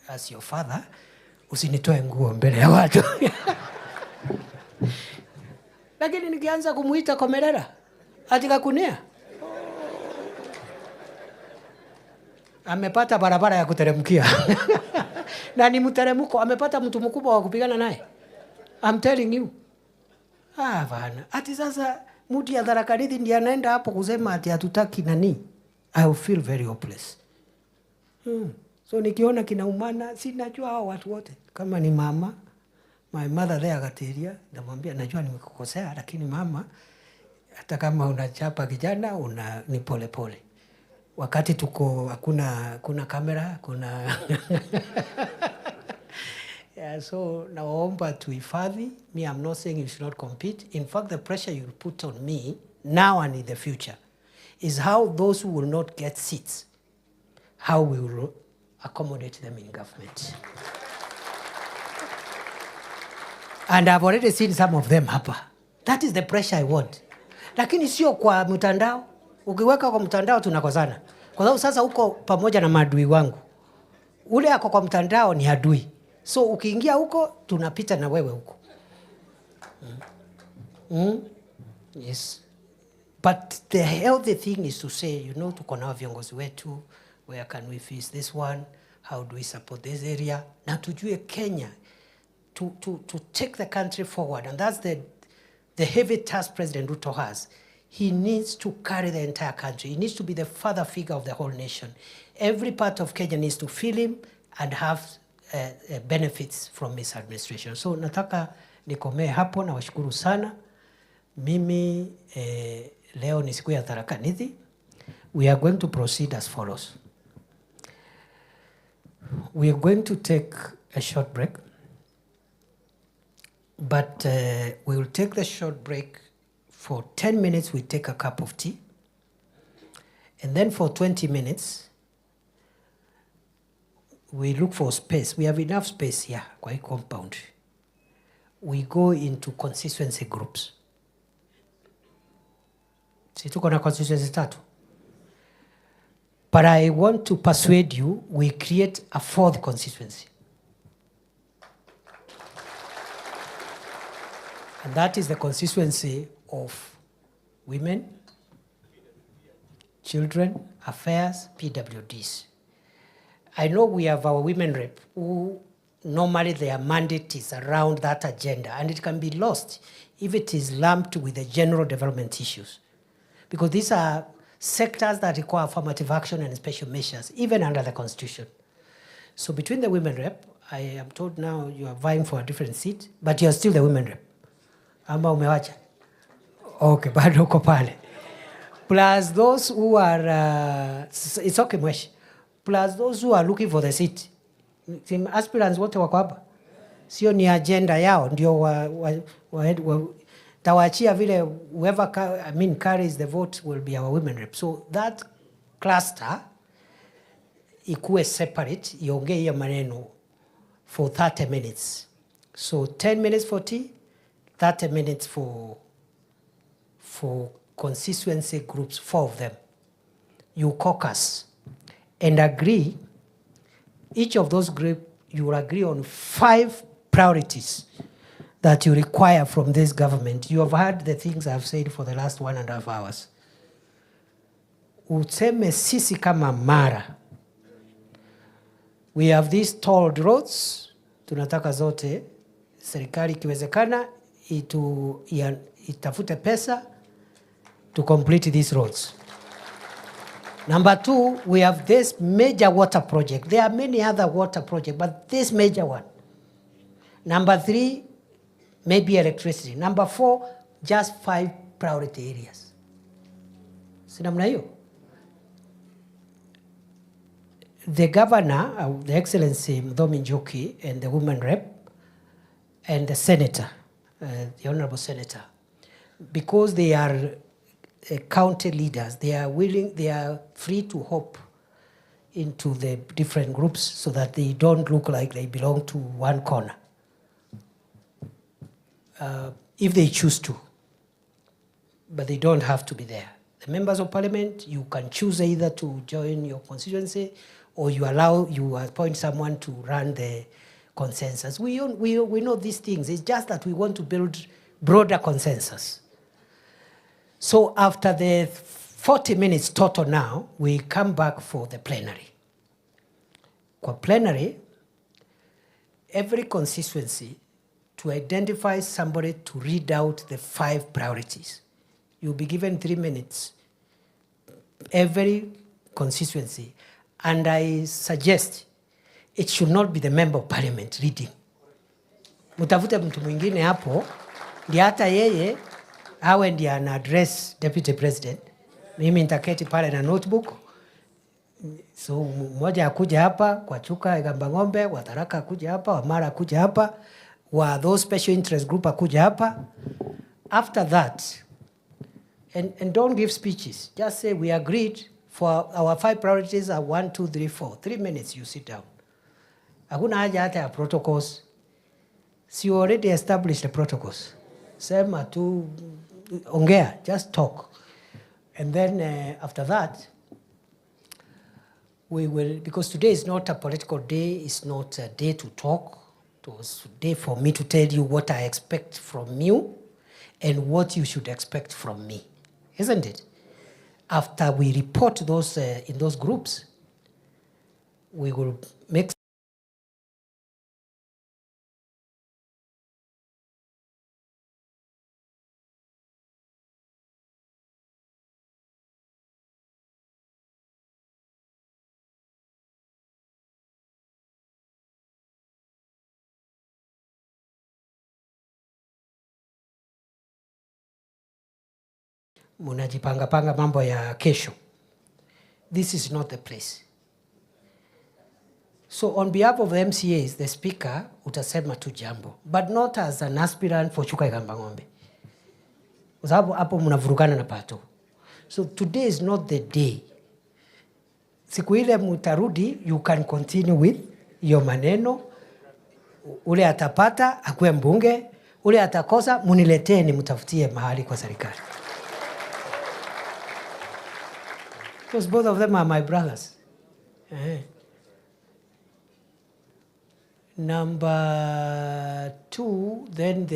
as your father usinitoe nguo mbele ya watu. Lakini nikianza kumuita komerera atika kunia. Amepata barabara ya kuteremkia. Na ni mteremko, amepata mtu mkubwa wa kupigana naye. I'm telling you. Bana. Ati sasa mtu ya Tharaka Nithi ndiye anaenda hapo kusema ati hatutaki nani. I will feel very hopeless. So nikiona kinaumana, sinajua hao watu wote. Kama ni mama, my mother there Gatiria, namwambia najua nimekukosea, lakini mama, hata kama unachapa kijana, ni pole pole. Wakati tuko, kuna kamera, kuna So naomba tuhifadhi. Me, I'm not saying you should not compete. In fact, the pressure you put on me now and in the future is how those who will not get seats, how we will accommodate them in government. And I've already seen some of them hapa. That is the pressure I want. Lakini sio kwa mtandao. Ukiweka kwa mtandao tunakozana. Kwa sababu sasa uko pamoja na maadui wangu. Ule ako kwa mtandao ni adui. So ukiingia huko tunapita na wewe huko. Yes. But the healthy thing is to say, tuko na viongozi wetu, where can we face this one? How do we support this area? Na tujue Kenya to take the country forward. And that's the heavy task President Ruto has. He needs to carry the entire country. He needs to be the father figure of the whole nation. Every part of Kenya needs to feel him and have benefits from his administration. So nataka nikomee hapo na washukuru sana. Mimi leo ni siku ya Tharaka Nithi. We are going to proceed as follows. We are going to take a short break. But we will take the short break. For 10 minutes, we take a cup of tea. And then for 20 minutes, we look for space. We have enough space here, kwa hii compound. We go into constituency groups. Si tuko na constituency tatu. But I want to persuade you, we create a fourth constituency. And that is the constituency of women, children, affairs, PWDs. I know we have our women rep who normally their mandate is around that agenda, and it can be lost if it is lumped with the general development issues. Because these are sectors that require affirmative action and special measures, even under the Constitution. So between the women rep, I am told now you are vying for a different seat, but you are still the women rep. Ama umewacha? Okay, bado uko pale. Plus those who are, it's okay mweshi. Plus those who are looking for the seat. Aspirants wote wako hapa. Sio ni agenda yao, ndio tawachia vile whoever carries the vote will be our women rep. So that cluster ikuwe separate, iongee hiyo maneno for 30 minutes. So 10 minutes for tea, 30 minutes for constituency groups, 4 of them. You caucus and agree, each of those groups, you will agree on 5 priorities that you require from this government. You have heard the things I've said for the last 1.5 hours. Useme sisi kama Mara, we have these tolled roads, tunataka zote, serikali ikiwezekana, itafute pesa to complete these roads. Number 2, we have this major water project. There are many other water projects, but this major one. Number 3, maybe electricity. Number 4, just 5 priority areas. Sinamna hiyo? The governor, the Excellency Mdhomi Njoki, and the woman rep, and the senator, the honorable senator, because they are county leaders, they are free to hop into the different groups so that they don't look like they belong to one corner. If they choose to, but they don't have to be there. The members of parliament, you can choose either to join your constituency or you appoint someone to run the consensus. We know these things. It's just that we want to build broader consensus. So after the 40 minutes total now, we come back for the plenary. For plenary, every constituency to identify somebody to read out the 5 priorities. You'll be given 3 minutes, every constituency. And I suggest it should not be the member of parliament reading. Mutafute mtu mwingine hapo, ndiye hata yeye awe ndiye ana address deputy president. Mimi nitaketi pale na notebook, So mmoja akuja hapa kwa Chuka Igamba Ng'ombe, wa Tharaka akuja hapa, wa Mara akuja hapa, wa those special interest group akuja hapa. After that, and don't give speeches. Just say we agreed for our 5 priorities are 1, 2, 3, 4. 3 minutes you sit down. Hakuna haja hata ya protocols. So you already established the protocols. Sema tu ongea, just talk. And then after that, we will, because today is not a political day, it's not a day to talk. It was a day for me to tell you what I expect from you and what you should expect from me, isn't it? After we report those in those groups, we will make munajipanga mambo ya kesho. This is not the place. So on behalf of the MCAs, the speaker utasema tu jambo, but not as an aspirant for Chuka Igamba Ng'ombe. Kwa sababu hapo mnavurugana na pato. So today is not the day. Siku ile mutarudi, you can continue with your maneno. Ule atapata, akuwe mbunge. Ule atakosa, muniletee ni mutafutie mahali kwa serikali. Because both of them are my brothers. Number 2, then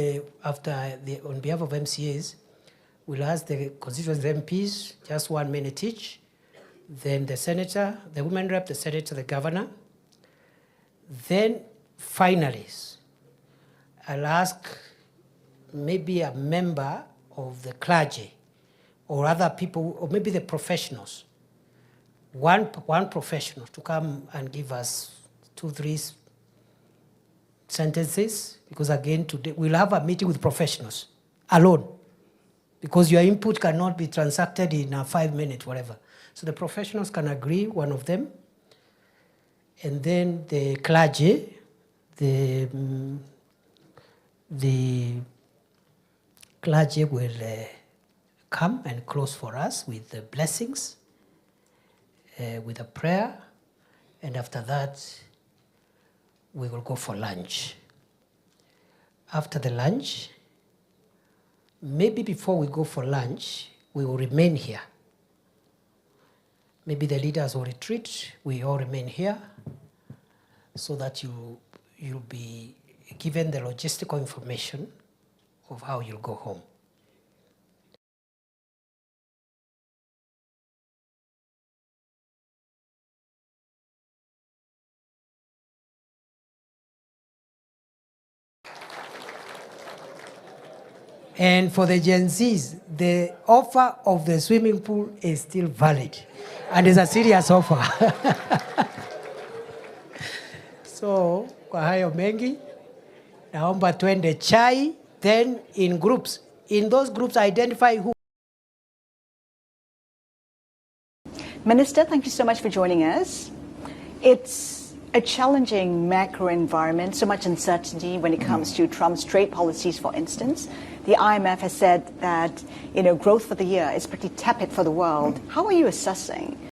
on behalf of MCAs, we'll ask the constituency MPs, just 1 minute each. Then the senator, the women rep, the senator, the governor. Then finally, I'll ask maybe a member of the clergy or other people, or maybe the professionals. One professional to come and give us 2, 3 sentences, because again today we'll have a meeting with professionals alone, because your input cannot be transacted in a 5 minute whatever. So the professionals can agree, one of them, and then the clergy, the clergy will come and close for us with the blessings, with a prayer, and after that we will go for lunch. After the lunch, maybe before we go for lunch, we will remain here. Maybe the leaders will retreat, we all remain here, so that you'll be given the logistical information of how you'll go home. And for the Gen Zs, the offer of the swimming pool is still valid. And it's a serious offer. So, kwa hayo mengi, naomba twende chai, then in groups. In those groups, identify who. Minister, thank you so much for joining us. It's a challenging macro environment, so much uncertainty when it comes to Trump's trade policies, for instance. The IMF has said that, growth for the year is pretty tepid for the world. How are you assessing